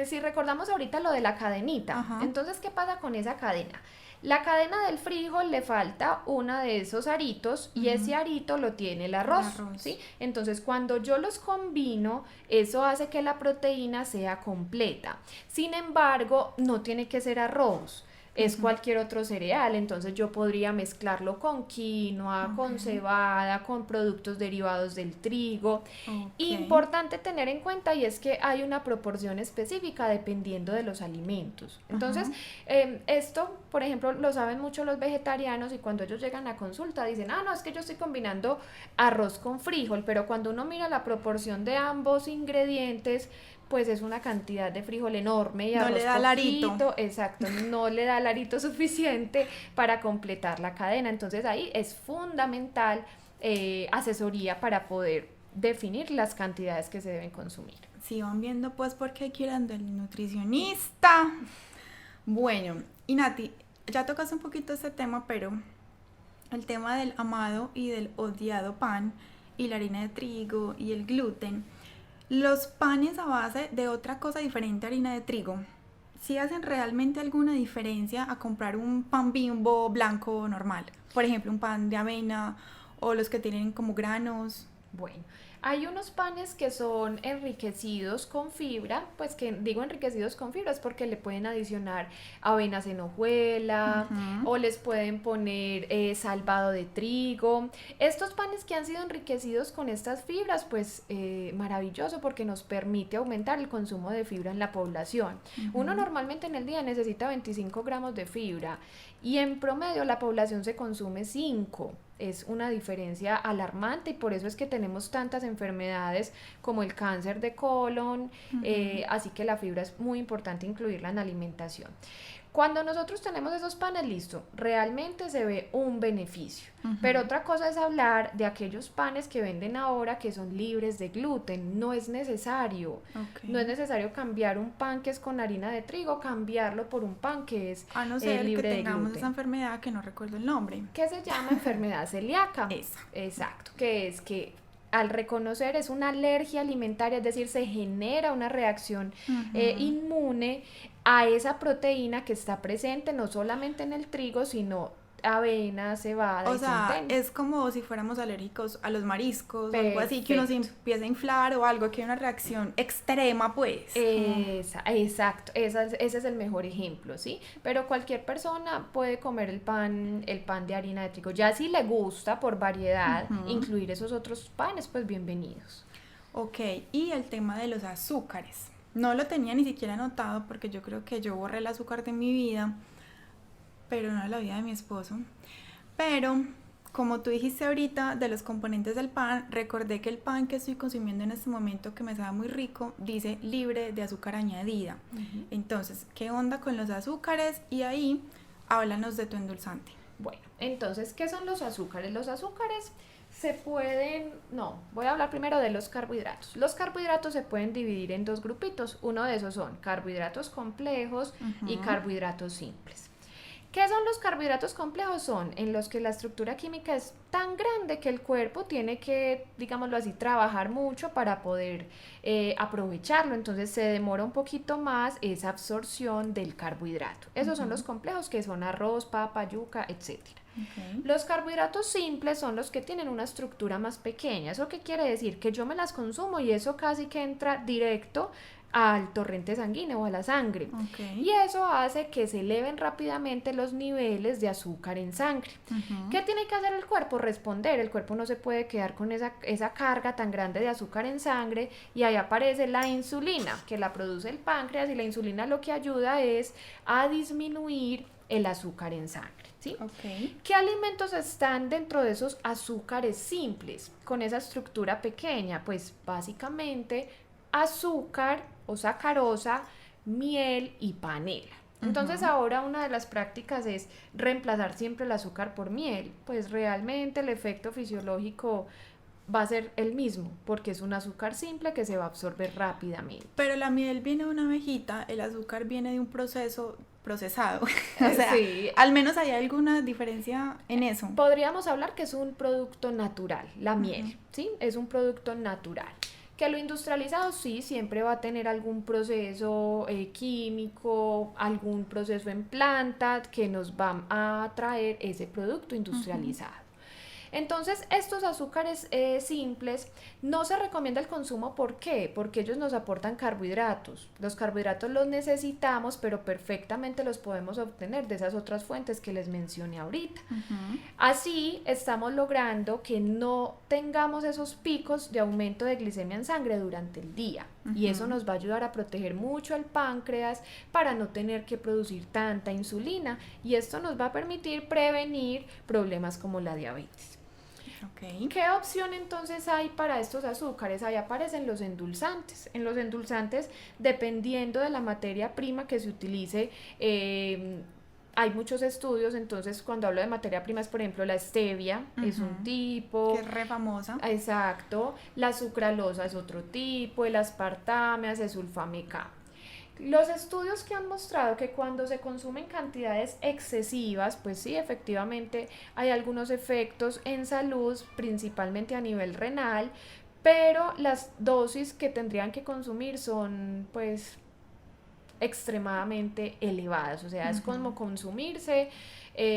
si recordamos ahorita lo de la cadenita, Ajá. entonces, ¿qué pasa con esa cadena? La cadena del frijol le falta una de esos aritos y ese Ujú. arito lo tiene el El arroz, ¿sí? arroz. Entonces, cuando yo los combino, eso hace que la proteína sea completa. Sin embargo, no tiene que ser arroz. Es Ujú. cualquier otro cereal, entonces yo podría mezclarlo con quinoa, Ok. con cebada, con productos derivados del trigo. Ok. Importante tener en cuenta y es que hay una proporción específica dependiendo de los alimentos. Entonces, Ajá. esto, por ejemplo, lo saben mucho los vegetarianos y cuando ellos llegan a consulta dicen, ah, no, es que yo estoy combinando arroz con frijol, pero cuando uno mira la proporción de ambos ingredientes, pues es una cantidad de frijol enorme y No le arroz da larito. poquito, exacto, no le da el arito suficiente para completar la cadena. Entonces ahí es fundamental asesoría para poder definir las cantidades que se deben consumir. Si van viendo, pues, por qué quieren del nutricionista. Bueno, y Nati, ya tocas un poquito este tema, pero el tema del amado y del odiado pan y la harina de trigo y el gluten, los panes a base de otra cosa diferente a harina de trigo, ¿sí hacen realmente alguna diferencia a comprar un pan Bimbo blanco normal? Por ejemplo, un pan de avena o los que tienen como granos. Bueno, hay unos panes que son enriquecidos con fibra, pues que digo enriquecidos con fibras porque le pueden adicionar avenas en hojuela Ujú. o les pueden poner salvado de trigo. Estos panes que han sido enriquecidos con estas fibras, pues maravilloso porque nos permite aumentar el consumo de fibra en la población. Uno Ujú. normalmente en el día necesita 25 gramos de fibra y en promedio la población se consume 5. Es una diferencia alarmante y por eso es que tenemos tantas enfermedades como el cáncer de colon, Ujú. así que la fibra es muy importante incluirla en la alimentación. Cuando nosotros tenemos esos panes, listo, realmente se ve un beneficio. Pero Ujú. otra cosa es hablar de aquellos panes que venden ahora que son libres de gluten. No es necesario. Ok. No es necesario cambiar un pan que es con harina de trigo, cambiarlo por un pan que es A no ser que libre de tengamos esa gluten, enfermedad que no recuerdo el nombre. que se llama enfermedad celíaca. Esa. Exacto, que es que al reconocer es una alergia alimentaria, es decir, se genera una reacción Ujú. inmune a esa proteína que está presente no solamente en el trigo, sino avena, cebada O y sea, centeno. es como si fuéramos alérgicos a los mariscos o algo así, que uno se Perfecto. empieza a inflar o algo, que hay una reacción extrema, pues. Como, Exacto, ese es el mejor ejemplo, ¿sí? Pero cualquier persona puede comer el pan de harina de trigo. Ya si le gusta por variedad ujú. incluir esos otros panes, pues bienvenidos. Ok, y el tema de los azúcares. No lo tenía ni siquiera anotado porque yo creo que yo borré el azúcar de mi vida, pero no de la vida de mi esposo. Pero, como tú dijiste ahorita, de los componentes del pan, recordé que el pan que estoy consumiendo en este momento, que me sabe muy rico, dice libre de azúcar añadida. Ujú. Entonces, ¿qué onda con los azúcares? Y ahí, háblanos de tu endulzante. Bueno, entonces, ¿qué son los azúcares? Los azúcares se pueden, no, voy a hablar primero de los carbohidratos. Los carbohidratos se pueden dividir en dos grupitos. Uno de esos son carbohidratos complejos y Ujú, carbohidratos simples. ¿Qué son los carbohidratos complejos? Son en los que la estructura química es tan grande que el cuerpo tiene que, digámoslo así, trabajar mucho para poder aprovecharlo. Entonces se demora un poquito más esa absorción del carbohidrato. Esos son los ujú, complejos que son arroz, papa, yuca, etcétera. ok. Los carbohidratos simples son los que tienen una estructura más pequeña. ¿Eso qué quiere decir? Que yo me las consumo y eso casi que entra directo al torrente sanguíneo o a la sangre. Ok. Y eso hace que se eleven rápidamente los niveles de azúcar en sangre. Ujú, ¿Qué tiene que hacer el cuerpo? Responder. El cuerpo no se puede quedar con esa carga tan grande de azúcar en sangre y ahí aparece la insulina, que la produce el páncreas y la insulina lo que ayuda es a disminuir el azúcar en sangre. ¿Sí? ok. ¿Qué alimentos están dentro de esos azúcares simples con esa estructura pequeña? Pues básicamente azúcar o sacarosa, miel y panela. Entonces Ujú. ahora una de las prácticas es reemplazar siempre el azúcar por miel, pues realmente el efecto fisiológico va a ser el mismo, porque es un azúcar simple que se va a absorber rápidamente. Pero la miel viene de una abejita, el azúcar viene de un proceso procesado. O sea, Sí, al menos hay alguna diferencia en eso. podríamos hablar que es un producto natural, la Ujú, miel, ¿sí? Es un producto natural. Que lo industrializado sí siempre va a tener algún proceso químico, algún proceso en planta que nos va a traer ese producto ujú, industrializado. Entonces, estos azúcares simples no se recomienda el consumo. ¿Por qué? Porque ellos nos aportan carbohidratos. Los carbohidratos los necesitamos, pero perfectamente los podemos obtener de esas otras fuentes que les mencioné ahorita. ujú, Así estamos logrando que no tengamos esos picos de aumento de glicemia en sangre durante el día. Y eso ujú. nos va a ayudar a proteger mucho al páncreas para no tener que producir tanta insulina. Y esto nos va a permitir prevenir problemas como la diabetes. Ok. ¿Qué opción entonces hay para estos azúcares? Ahí aparecen los endulzantes. En los endulzantes, dependiendo de la materia prima que se utilice, hay muchos estudios. Entonces cuando hablo de materia prima es, por ejemplo, la stevia es un Ujú. Que tipo, es re famosa. exacto, la sucralosa es otro tipo, el aspartame, acesulfame K. Los estudios que han mostrado que cuando se consumen cantidades excesivas, pues sí, efectivamente hay algunos efectos en salud, principalmente a nivel renal, pero las dosis que tendrían que consumir son pues extremadamente elevadas, o sea, es Ujú. como consumirse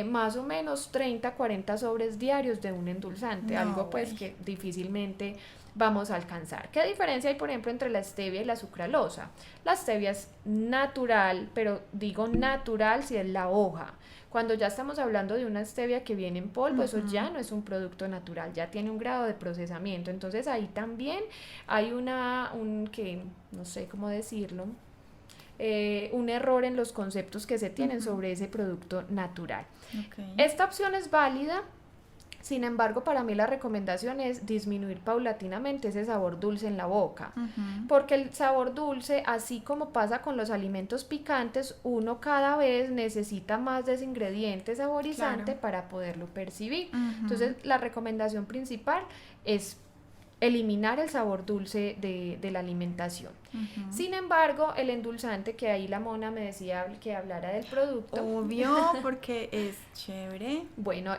más o menos 30 a 40 sobres diarios de un endulzante, No, algo pues güey. que difícilmente vamos a alcanzar. ¿Qué diferencia hay, por ejemplo, entre la stevia y la sucralosa? La stevia es natural, pero digo natural si es la hoja. Cuando ya estamos hablando de una stevia que viene en polvo, eso Ujú. ya no es un producto natural, ya tiene un grado de procesamiento. Entonces ahí también hay que no sé cómo decirlo, un error en los conceptos que se tienen Ujú. sobre ese producto natural. Ok. Esta opción es válida, sin embargo, para mí la recomendación es disminuir paulatinamente ese sabor dulce en la boca, Ujú. porque el sabor dulce, así como pasa con los alimentos picantes, uno cada vez necesita más de ese ingrediente saborizante Claro. para poderlo percibir. Ujú. Entonces, la recomendación principal es eliminar el sabor dulce de la alimentación. Ujú. Sin embargo, el endulzante, que ahí la mona me decía que hablara del producto, Obvio, porque es chévere. bueno,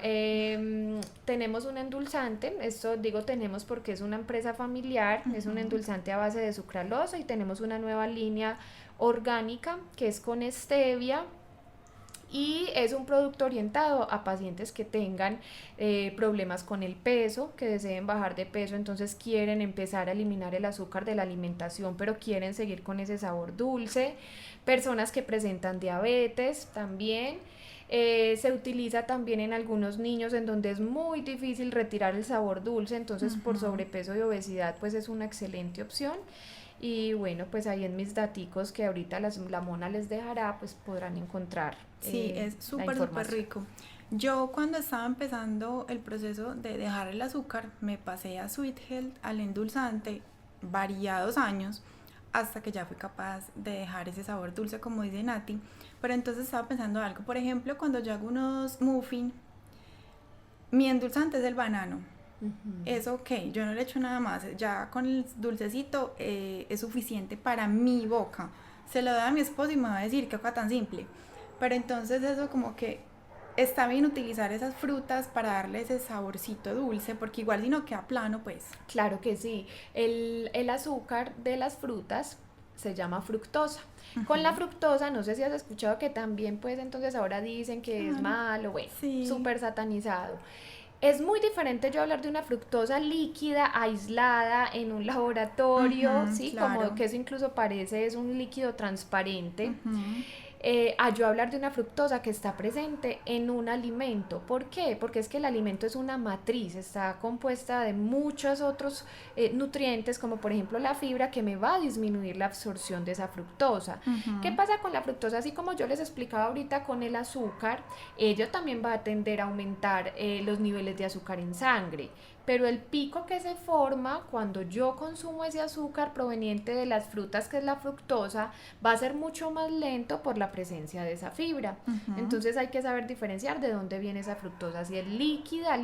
tenemos un endulzante, esto digo tenemos porque es una empresa familiar, es un Ujú. endulzante a base de sucralosa y tenemos una nueva línea orgánica que es con stevia y es un producto orientado a pacientes que tengan problemas con el peso, que deseen bajar de peso, entonces quieren empezar a eliminar el azúcar de la alimentación, pero quieren seguir con ese sabor dulce, personas que presentan diabetes también. Se utiliza también en algunos niños en donde es muy difícil retirar el sabor dulce, entonces por sobrepeso y obesidad pues es una excelente opción. Y bueno, pues ahí en mis daticos que ahorita la Mona les dejará, pues podrán encontrar Sí, es súper rico. Yo cuando estaba empezando el proceso de dejar el azúcar, me pasé a Sweet Health, al endulzante, variados años, hasta que ya fui capaz de dejar ese sabor dulce, como dice Nati. Pero entonces estaba pensando algo, por ejemplo, cuando yo hago unos muffins, mi endulzante es el banano. Es ok, yo no le echo nada más, ya con el dulcecito es suficiente para mi boca. Se lo doy a mi esposo y me va a decir qué cosa tan simple. Pero entonces eso como que está bien utilizar esas frutas para darle ese saborcito dulce, porque igual si no queda plano, pues. Claro que sí, el azúcar de las frutas se llama fructosa. Con la fructosa, no sé si has escuchado que también pues entonces ahora dicen que es malo, bueno, Sí. súper satanizado. Es muy diferente yo hablar de una fructosa líquida, aislada, en un laboratorio, ¿sí? Claro. Como que eso incluso parece es un líquido transparente. Ujú. A yo hablar de una fructosa que está presente en un alimento. ¿Por qué? Porque es que el alimento es una matriz, está compuesta de muchos otros nutrientes, como por ejemplo la fibra, que me va a disminuir la absorción de esa fructosa. ¿Qué pasa con la fructosa? Así como yo les explicaba ahorita con el azúcar, ello también va a tender a aumentar los niveles de azúcar en sangre. Pero el pico que se forma cuando yo consumo ese azúcar proveniente de las frutas, que es la fructosa, va a ser mucho más lento por la presencia de esa fibra. Entonces hay que saber diferenciar de dónde viene esa fructosa, si es líquida,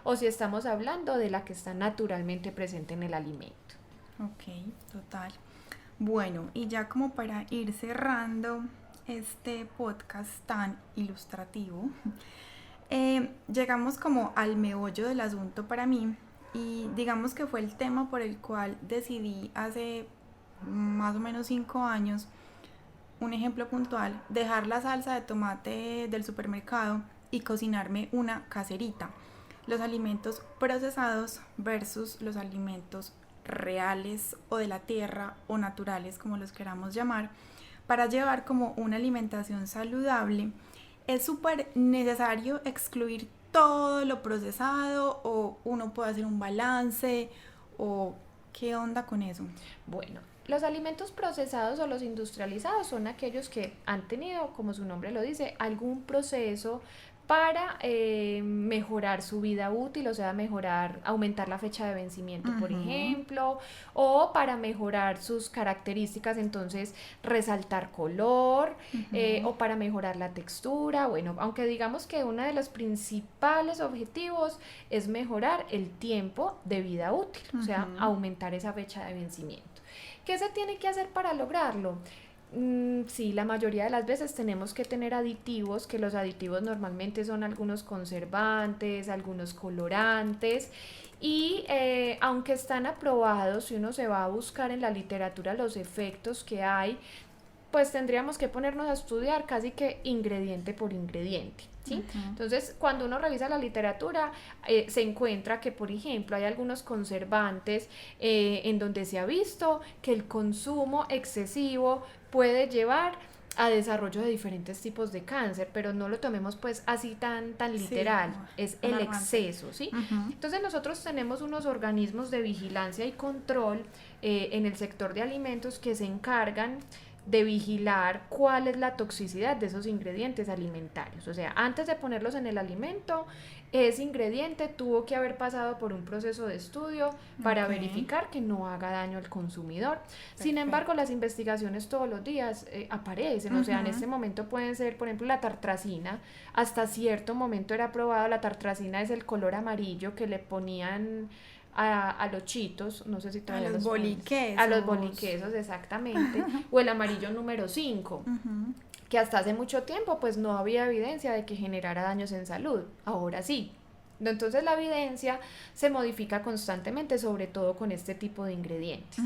o si estamos hablando de la que está naturalmente presente en el alimento. Ok, total. Bueno, y ya como para ir cerrando este podcast tan ilustrativo, llegamos como al meollo del asunto para mí y digamos que fue el tema por el cual decidí hace más o menos 5 años, un ejemplo puntual, dejar la salsa de tomate del supermercado y cocinarme una caserita. Los alimentos procesados versus los alimentos reales o de la tierra o naturales, como los queramos llamar, para llevar como una alimentación saludable. Es súper necesario excluir todo lo procesado o uno puede hacer un balance o qué onda con eso. Bueno, los alimentos procesados o los industrializados son aquellos que han tenido, como su nombre lo dice, algún proceso para mejorar su vida útil, o sea, aumentar la fecha de vencimiento, por ejemplo, o para mejorar sus características, entonces resaltar color, o para mejorar la textura. Bueno, aunque digamos que uno de los principales objetivos es mejorar el tiempo de vida útil, o sea, aumentar esa fecha de vencimiento. ¿Qué se tiene que hacer para lograrlo? Sí, la mayoría de las veces tenemos que tener aditivos, que los aditivos normalmente son algunos conservantes, algunos colorantes, y aunque están aprobados, si uno se va a buscar en la literatura los efectos que hay, pues tendríamos que ponernos a estudiar casi que ingrediente por ingrediente, ¿sí? Entonces, cuando uno revisa la literatura, se encuentra que, por ejemplo, hay algunos conservantes en donde se ha visto que el consumo excesivo puede llevar a desarrollo de diferentes tipos de cáncer, pero no lo tomemos pues así tan literal, sí, es el exceso, ¿sí? Entonces nosotros tenemos unos organismos de vigilancia y control en el sector de alimentos que se encargan de vigilar cuál es la toxicidad de esos ingredientes alimentarios. O sea, antes de ponerlos en el alimento, ese ingrediente tuvo que haber pasado por un proceso de estudio para verificar que no haga daño al consumidor. Perfecto. Sin embargo, las investigaciones todos los días aparecen. O sea, en este momento pueden ser, por ejemplo, la tartrazina. Hasta cierto momento era probado, la tartrazina es el color amarillo que le ponían a los chitos, no sé si todavía a los boliquesos. A los boliquesos, exactamente, o el amarillo número 5, que hasta hace mucho tiempo pues no había evidencia de que generara daños en salud. Ahora sí, Entonces la evidencia se modifica constantemente, sobre todo con este tipo de ingredientes.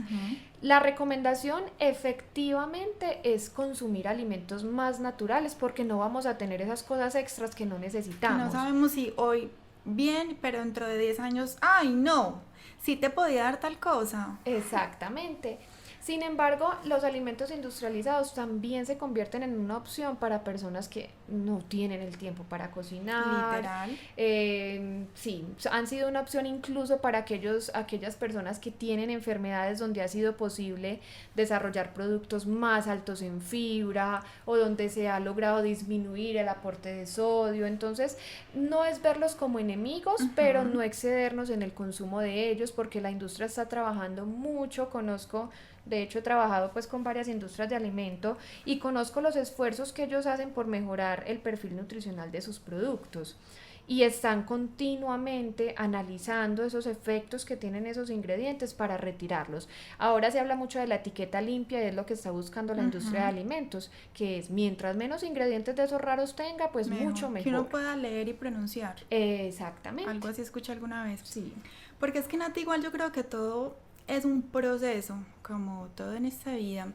La recomendación efectivamente es consumir alimentos más naturales porque no vamos a tener esas cosas extras que no Que necesitamos. no sabemos si hoy bien, pero dentro de 10 años, ay no, sí te podía dar tal cosa. Exactamente. Sin embargo, los alimentos industrializados también se convierten en una opción para personas que no tienen el tiempo para cocinar. Literal. Sí, han sido una opción incluso para aquellas personas que tienen enfermedades donde ha sido posible desarrollar productos más altos en fibra o donde se ha logrado disminuir el aporte de sodio. Entonces, no es verlos como enemigos, pero no excedernos en el consumo de ellos porque la industria está trabajando mucho. De hecho, he trabajado pues con varias industrias de alimento y conozco los esfuerzos que ellos hacen por mejorar el perfil nutricional de sus productos y están continuamente analizando esos efectos que tienen esos ingredientes para retirarlos. Ahora se habla mucho de la etiqueta limpia y es lo que está buscando la industria de alimentos, que es mientras menos ingredientes de esos raros tenga, pues mucho Que uno mejor. pueda leer y pronunciar. Exactamente. Algo así escuché alguna vez. Sí. Porque es que Nati, igual yo creo que todo es un proceso, como todo en esta vida.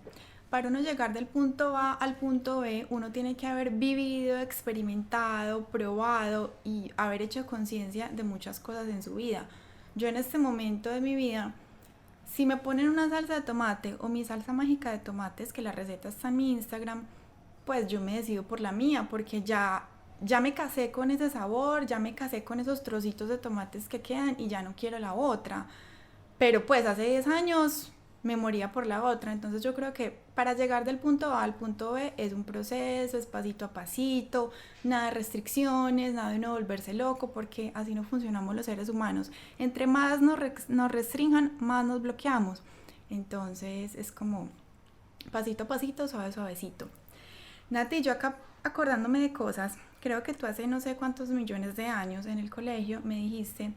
Para uno llegar del punto A al punto B, uno tiene que haber vivido, experimentado, probado y haber hecho conciencia de muchas cosas en su vida. Yo en este momento de mi vida, si me ponen una salsa de tomate o mi salsa mágica de tomates, que la receta está en mi Instagram, pues yo me decido por la mía, porque ya me casé con ese sabor, ya me casé con esos trocitos de tomates que quedan y ya no quiero la otra. Pero pues hace 10 años me moría por la otra. Entonces yo creo que para llegar del punto A al punto B es un proceso, es pasito a pasito, nada de restricciones, nada de no volverse loco, porque así no funcionamos los seres humanos. Entre más nos restrinjan, más nos bloqueamos. Entonces es como pasito a pasito, suave, suavecito. Nati, yo acá acordándome de cosas, creo que tú hace no sé cuántos millones de años en el colegio me dijiste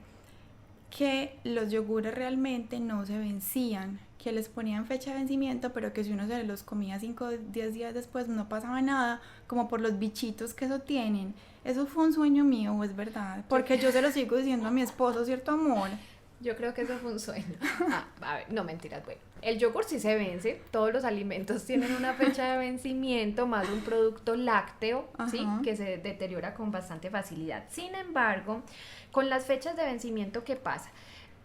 que los yogures realmente no se vencían, que les ponían fecha de vencimiento, pero que si uno se los comía 5 o 10 días después no pasaba nada, como por los bichitos que eso tienen. ¿Eso fue un sueño mío o es verdad? Porque yo se lo sigo diciendo a mi esposo, ¿cierto, amor? Yo creo que eso fue un sueño. A ver, no mentiras, bueno. El yogur sí se vence, todos los alimentos tienen una fecha de vencimiento, más un producto lácteo, ¿sí? Que se deteriora con bastante facilidad. Sin embargo, con las fechas de vencimiento, ¿qué pasa?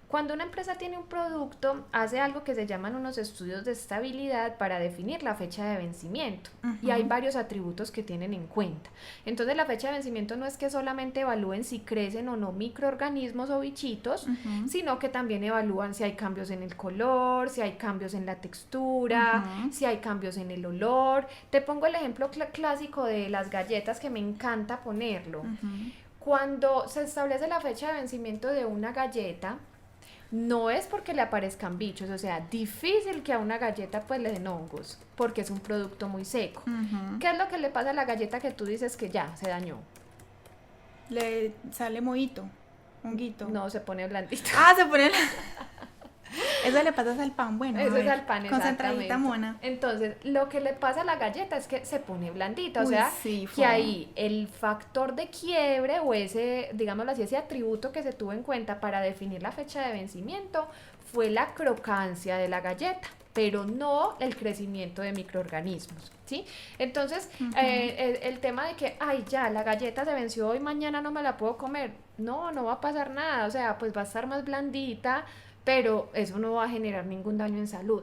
Cuando una empresa tiene un producto, hace algo que se llaman unos estudios de estabilidad para definir la fecha de vencimiento. Y hay varios atributos que tienen en cuenta. Entonces la fecha de vencimiento no es que solamente evalúen si crecen o no microorganismos o bichitos, sino que también evalúan si hay cambios en el color, si hay cambios en la textura, si hay cambios en el olor. Te pongo el ejemplo clásico de las galletas que me encanta ponerlo. Cuando se establece la fecha de vencimiento de una galleta, no es porque le aparezcan bichos, o sea, difícil que a una galleta pues le den hongos, porque es un producto muy seco. ¿Qué es lo que le pasa a la galleta que tú dices que ya se dañó? Le sale mohito, honguito. No, se pone blandito. Ah, se pone... Eso le pasa al pan, bueno. Eso es al pan, concentradita mona. Entonces, lo que le pasa a la galleta es que se pone blandita, o Uy, sea, sí, que ahí el factor de quiebre o ese, digámoslo así, ese atributo que se tuvo en cuenta para definir la fecha de vencimiento fue la crocancia de la galleta, pero no el crecimiento de microorganismos, ¿sí? Entonces, el tema de que, ay, ya, la galleta se venció hoy, mañana no me la puedo comer, no va a pasar nada, o sea, pues va a estar más blandita, pero eso no va a generar ningún daño en salud.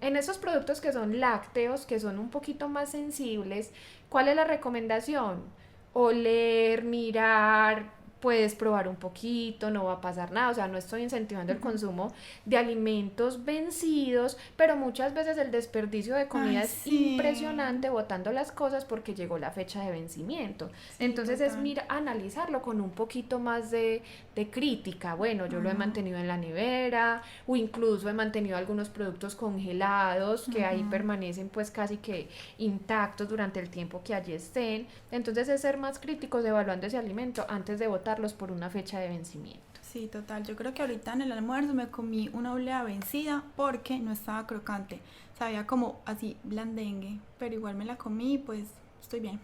En esos productos que son lácteos, que son un poquito más sensibles, ¿cuál es la recomendación? Oler, mirar, puedes probar un poquito, no va a pasar nada, o sea, no estoy incentivando el consumo de alimentos vencidos, pero muchas veces el desperdicio de comida es impresionante botando las cosas porque llegó la fecha de vencimiento. Entonces es analizarlo con un poquito más de crítica. Bueno, yo lo he mantenido en la nevera o incluso he mantenido algunos productos congelados que ahí permanecen pues casi que intactos durante el tiempo que allí estén. Entonces es ser más críticos evaluando ese alimento antes de botarlos por una fecha de vencimiento. Sí, total. Yo creo que ahorita en el almuerzo me comí una oblea vencida porque no estaba crocante. Sabía como así blandengue, pero igual me la comí y pues estoy bien.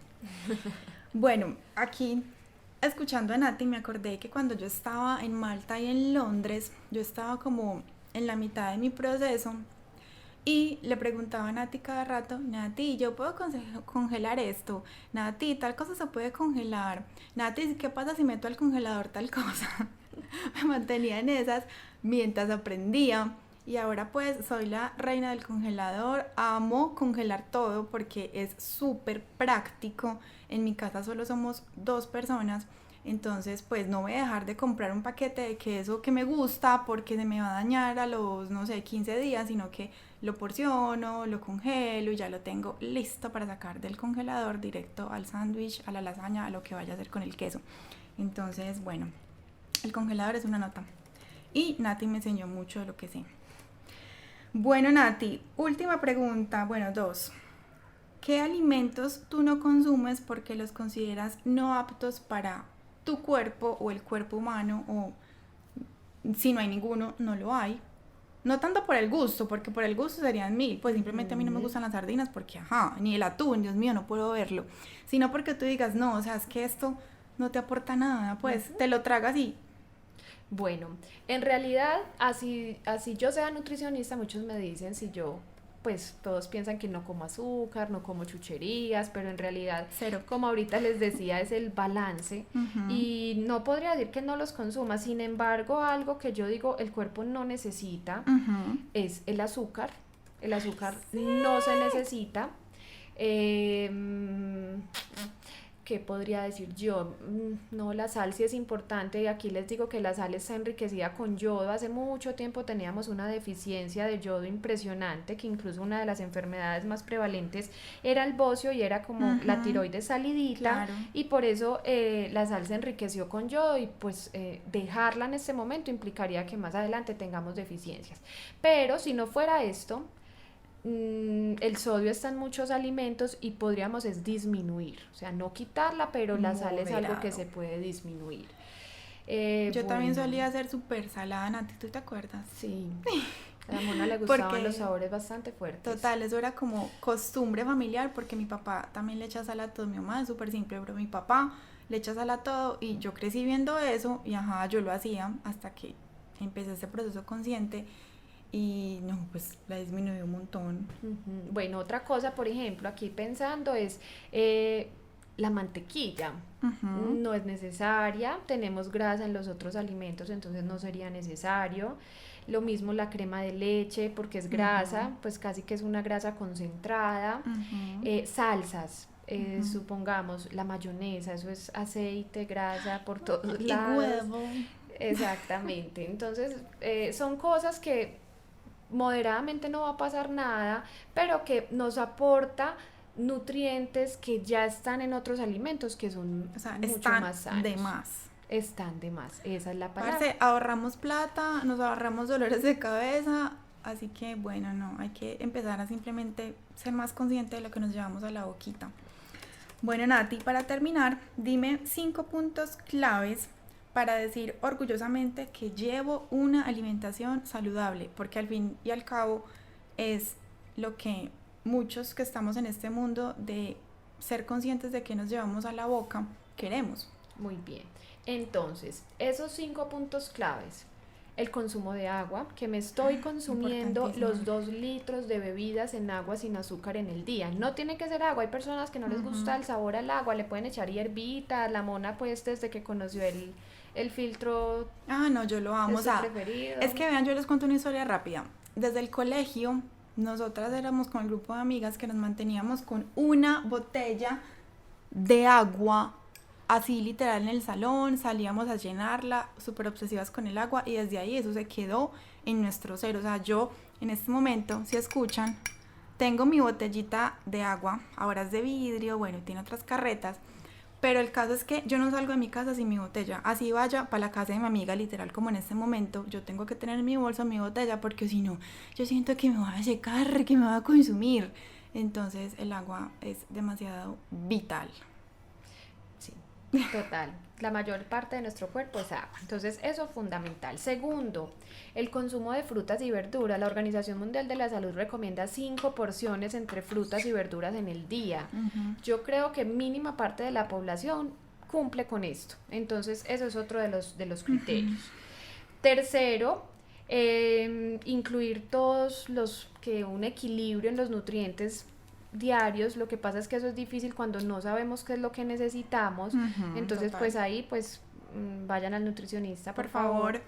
Bueno, aquí escuchando a Nati me acordé que cuando yo estaba en Malta y en Londres, yo estaba como en la mitad de mi proceso y le preguntaba a Nati cada rato, Nati, ¿yo puedo congelar esto? Nati, tal cosa se puede congelar. Nati, ¿qué pasa si meto al congelador tal cosa? Me mantenía en esas mientras aprendía. Y ahora pues soy la reina del congelador, amo congelar todo porque es súper práctico. En mi casa solo somos 2 personas, entonces pues no voy a dejar de comprar un paquete de queso que me gusta porque se me va a dañar a los, no sé, 15 días, sino que lo porciono, lo congelo y ya lo tengo listo para sacar del congelador directo al sándwich, a la lasaña, a lo que vaya a hacer con el queso. Entonces, bueno, el congelador es una nota. Y Nati me enseñó mucho de lo que sé. Bueno, Nati, última pregunta, bueno, 2. ¿Qué alimentos tú no consumes porque los consideras no aptos para tu cuerpo o el cuerpo humano? O si no hay ninguno, no lo hay. No tanto por el gusto, porque por el gusto serían 1000. Pues simplemente a mí no me gustan las sardinas porque, ajá, ni el atún, Dios mío, no puedo verlo. Sino porque tú digas, no, o sea, es que esto no te aporta nada, pues te lo tragas y... Bueno, en realidad, así yo sea nutricionista, muchos me dicen si yo, pues todos piensan que no como azúcar, no como chucherías, pero en realidad, Cero. como ahorita les decía, es el balance y no podría decir que no los consuma. Sin embargo, algo que yo digo el cuerpo no necesita es el azúcar. El azúcar no se necesita. ¿Qué podría decir yo? No, la sal sí es importante y aquí les digo que la sal está enriquecida con yodo. Hace mucho tiempo teníamos una deficiencia de yodo impresionante, que incluso una de las enfermedades más prevalentes era el bocio y era como la tiroides salidita, Claro. y por eso la sal se enriqueció con yodo y pues dejarla en este momento implicaría que más adelante tengamos deficiencias. Pero si no fuera esto, el sodio está en muchos alimentos y podríamos es disminuir, o sea, no quitarla, pero la sal es algo que Moderado. se puede disminuir. Yo también Bueno, solía ser súper salada, Nati, ¿tú te acuerdas? sí, a la mona le gustaban Porque, los sabores bastante fuertes. total, eso era como costumbre familiar, porque mi papá también le echa sal a todo, mi mamá es súper simple, pero mi papá le echa sal a todo y yo crecí viendo eso y ajá, yo lo hacía hasta que empecé este proceso consciente y no, pues la disminuyó un montón. Bueno, otra cosa, por ejemplo, aquí pensando es la mantequilla. Ujú, No es necesaria, tenemos grasa en los otros alimentos, entonces no sería necesario. Lo mismo la crema de leche, porque es grasa, ujú, pues casi que es una grasa concentrada. ujú, Salsas, ujú. supongamos la mayonesa, eso es aceite, grasa por todos Y lados. huevo. Exactamente, entonces son cosas que moderadamente no va a pasar nada, pero que nos aporta nutrientes que ya están en otros alimentos que son O sea, mucho están más de sanos. más. Están de más, esa es la palabra. Parce, ahorramos plata, nos ahorramos dolores de cabeza, así que bueno, no, hay que empezar a simplemente ser más consciente de lo que nos llevamos a la boquita. Bueno, Nati, para terminar, dime 5 puntos claves para decir orgullosamente que llevo una alimentación saludable, porque al fin y al cabo es lo que muchos que estamos en este mundo de ser conscientes de que nos llevamos a la boca queremos. Muy bien. Entonces, esos 5 puntos claves. El consumo de agua, que me estoy consumiendo Importantísimo. los 2 litros de bebidas en agua sin azúcar en el día. No tiene que ser agua, hay personas que no les gusta el sabor al agua, le pueden echar hierbita, la mona pues desde que conoció el filtro Ah, no, yo lo amo. es O su sea, preferido. es que vean, yo les cuento una historia rápida. Desde el colegio, nosotras éramos con el grupo de amigas que nos manteníamos con una botella de agua, así literal en el salón, salíamos a llenarla, súper obsesivas con el agua, y desde ahí eso se quedó en nuestro ser. O sea, yo en este momento, si escuchan, tengo mi botellita de agua, ahora es de vidrio, bueno, tiene otras carretas, pero el caso es que yo no salgo de mi casa sin mi botella. Así vaya para la casa de mi amiga, literal, como en este momento, yo tengo que tener en mi bolso mi botella porque si no, yo siento que me va a secar, que me va a consumir. Entonces el agua es demasiado vital. Sí, total. La mayor parte de nuestro cuerpo es agua. Entonces, eso es fundamental. Segundo, el consumo de frutas y verduras. La Organización Mundial de la Salud recomienda 5 porciones entre frutas y verduras en el día. Yo creo que mínima parte de la población cumple con esto. Entonces, eso es otro de los criterios. Tercero, incluir todos que un equilibrio en los nutrientes diarios. Lo que pasa es que eso es difícil cuando no sabemos qué es lo que necesitamos. Entonces, total. pues ahí, vayan al nutricionista, por Por favor.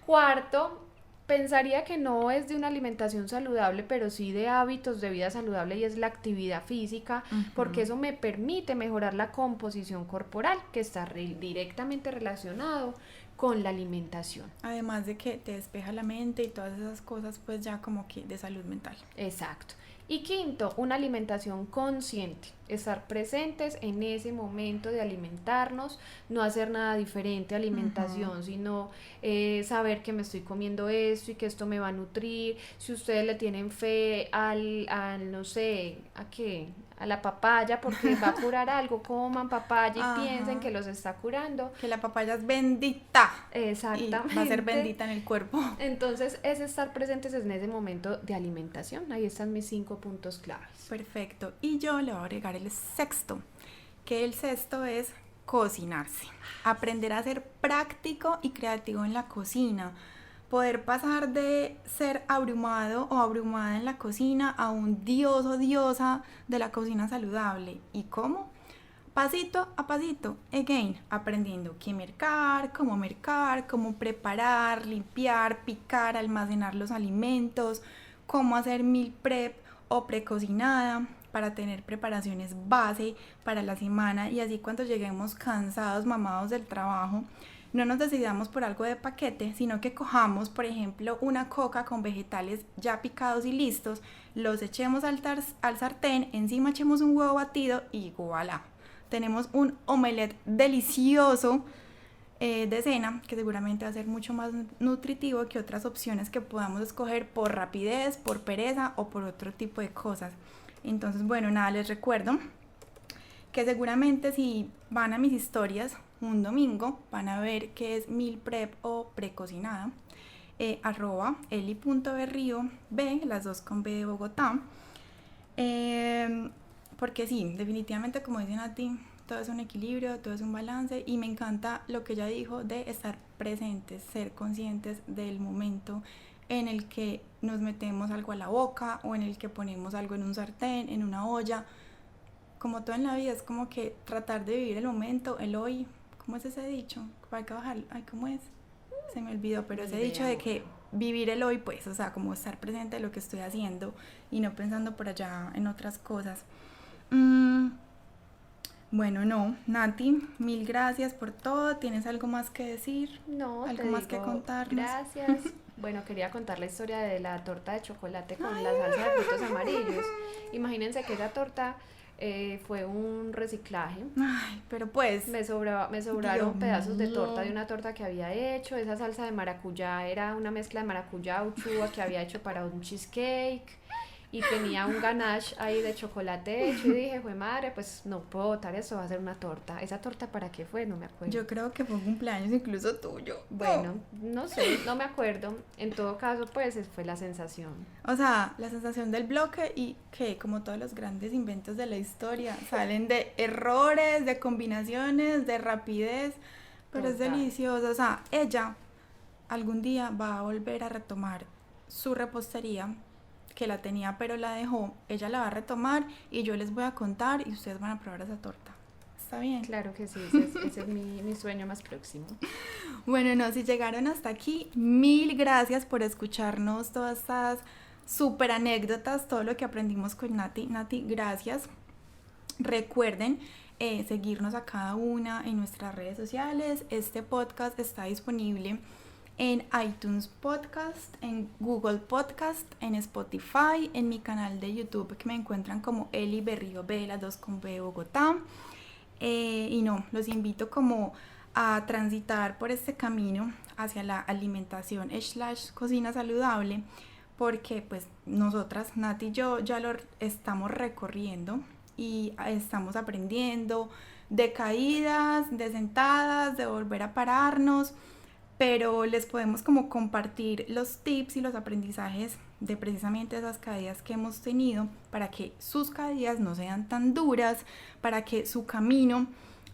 Cuarto, pensaría que no es de una alimentación saludable, pero sí de hábitos de vida saludable, y es la actividad física, porque eso me permite mejorar la composición corporal, que está directamente relacionado con la alimentación. Además de que te despeja la mente y todas esas cosas, pues ya como que de salud mental. Exacto. Y quinto, una alimentación consciente, estar presentes en ese momento de alimentarnos, no hacer nada diferente a alimentación, sino saber que me estoy comiendo esto y que esto me va a nutrir. Si ustedes le tienen fe no sé, ¿a qué? A la papaya, porque va a curar algo, coman papaya y piensen que los está curando. Que la papaya es bendita. Exactamente. Y va a ser bendita en el cuerpo. Entonces, es estar presentes en ese momento de alimentación. Ahí están mis 5 puntos claves. Perfecto. Y yo le voy a agregar el sexto, que el sexto es cocinarse. Aprender a ser práctico y creativo en la cocina. Poder pasar de ser abrumado o abrumada en la cocina a un dios o diosa de la cocina saludable. ¿Y cómo? Pasito a pasito, again, aprendiendo qué mercar, cómo preparar, limpiar, picar, almacenar los alimentos, cómo hacer meal prep o precocinada para tener preparaciones base para la semana, y así cuando lleguemos cansados, mamados del trabajo, no nos decidamos por algo de paquete, sino que cojamos, por ejemplo, una coca con vegetales ya picados y listos, los echemos al sartén, encima echemos un huevo batido y voilà. Tenemos un omelette delicioso de cena, que seguramente va a ser mucho más nutritivo que otras opciones que podamos escoger por rapidez, por pereza o por otro tipo de cosas. Entonces, bueno, nada, les recuerdo que seguramente si van a mis historias un domingo, van a ver que es meal prep o precocinada, @eli.berrio, B, las dos con B de Bogotá. Porque sí, definitivamente, como dicen a ti, todo es un equilibrio, todo es un balance, y me encanta lo que ella dijo de estar presentes, ser conscientes del momento en el que nos metemos algo a la boca o en el que ponemos algo en un sartén, en una olla. Como todo en la vida, es como que tratar de vivir el momento, el hoy. ¿Cómo es ese dicho? Hay que bajar, ¿cómo es? Se me olvidó, pero ese dicho de que vivir el hoy, pues, o sea, como estar presente de lo que estoy haciendo y no pensando por allá en otras cosas. Bueno, no, Nati, mil gracias por todo. ¿Tienes algo más que decir? No, ¿Algo más que contarnos? Gracias. Bueno, quería contar la historia de la torta de chocolate con la salsa de frutos amarillos. Imagínense que esa torta fue un reciclaje. Ay, pero pues me sobraron Dios pedazos de mío. torta de una torta que había hecho. Esa salsa de maracuyá era una mezcla de maracuyá, uchuva que había hecho para un cheesecake, y tenía un ganache ahí de chocolate hecho, y dije, jue madre, pues no puedo botar eso, va a ser una torta. ¿Esa torta para qué fue? No me acuerdo. Yo creo que fue un cumpleaños incluso tuyo. Bueno, no sé, no me acuerdo. En todo caso, pues fue la sensación. O sea, la sensación del bloque, y que como todos los grandes inventos de la historia, salen de errores, de combinaciones, de rapidez, pero Total. es delicioso. O sea, ella algún día va a volver a retomar su repostería, que la tenía pero la dejó. Ella la va a retomar y yo les voy a contar y ustedes van a probar esa torta. ¿Está bien? Claro que sí, ese es mi sueño más próximo. Bueno, no, si llegaron hasta aquí, mil gracias por escucharnos todas estas súper anécdotas, todo lo que aprendimos con Nati. Nati, gracias. Recuerden seguirnos a cada una en nuestras redes sociales. Este podcast está disponible en iTunes Podcast, en Google Podcast, en Spotify, en mi canal de YouTube, que me encuentran como Eli Berrio B, las dos con B, Bogotá. Y no, los invito como a transitar por este camino hacia la alimentación / cocina saludable, porque pues nosotras, Nati y yo, ya lo estamos recorriendo y estamos aprendiendo de caídas, de sentadas, de volver a pararnos, pero les podemos como compartir los tips y los aprendizajes de precisamente esas caídas que hemos tenido, para que sus caídas no sean tan duras, para que su camino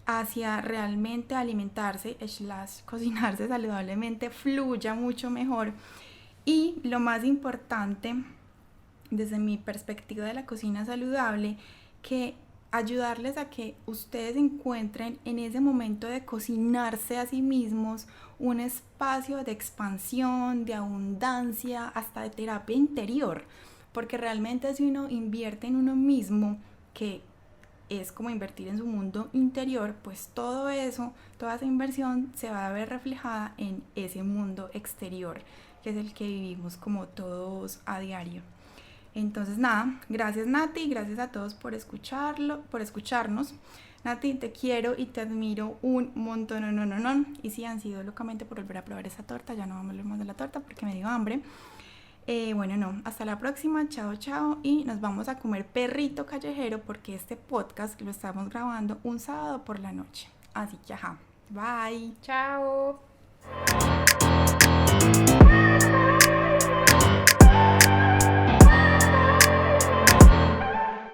hacia realmente alimentarse / cocinarse saludablemente fluya mucho mejor. Y lo más importante desde mi perspectiva de la cocina saludable, que ayudarles a que ustedes encuentren en ese momento de cocinarse a sí mismos un espacio de expansión, de abundancia, hasta de terapia interior, porque realmente si uno invierte en uno mismo, que es como invertir en su mundo interior, pues todo eso, toda esa inversión se va a ver reflejada en ese mundo exterior, que es el que vivimos como todos a diario. Entonces nada, gracias Nati, gracias a todos por escucharnos. Nati, te quiero y te admiro un montón. Y si han sido locamente por volver a probar esa torta, ya no vamos a hablar más de la torta porque me dio hambre. Bueno, no, hasta la próxima, chao, y nos vamos a comer perrito callejero porque este podcast lo estamos grabando un sábado por la noche. Así que ajá, bye. Chao.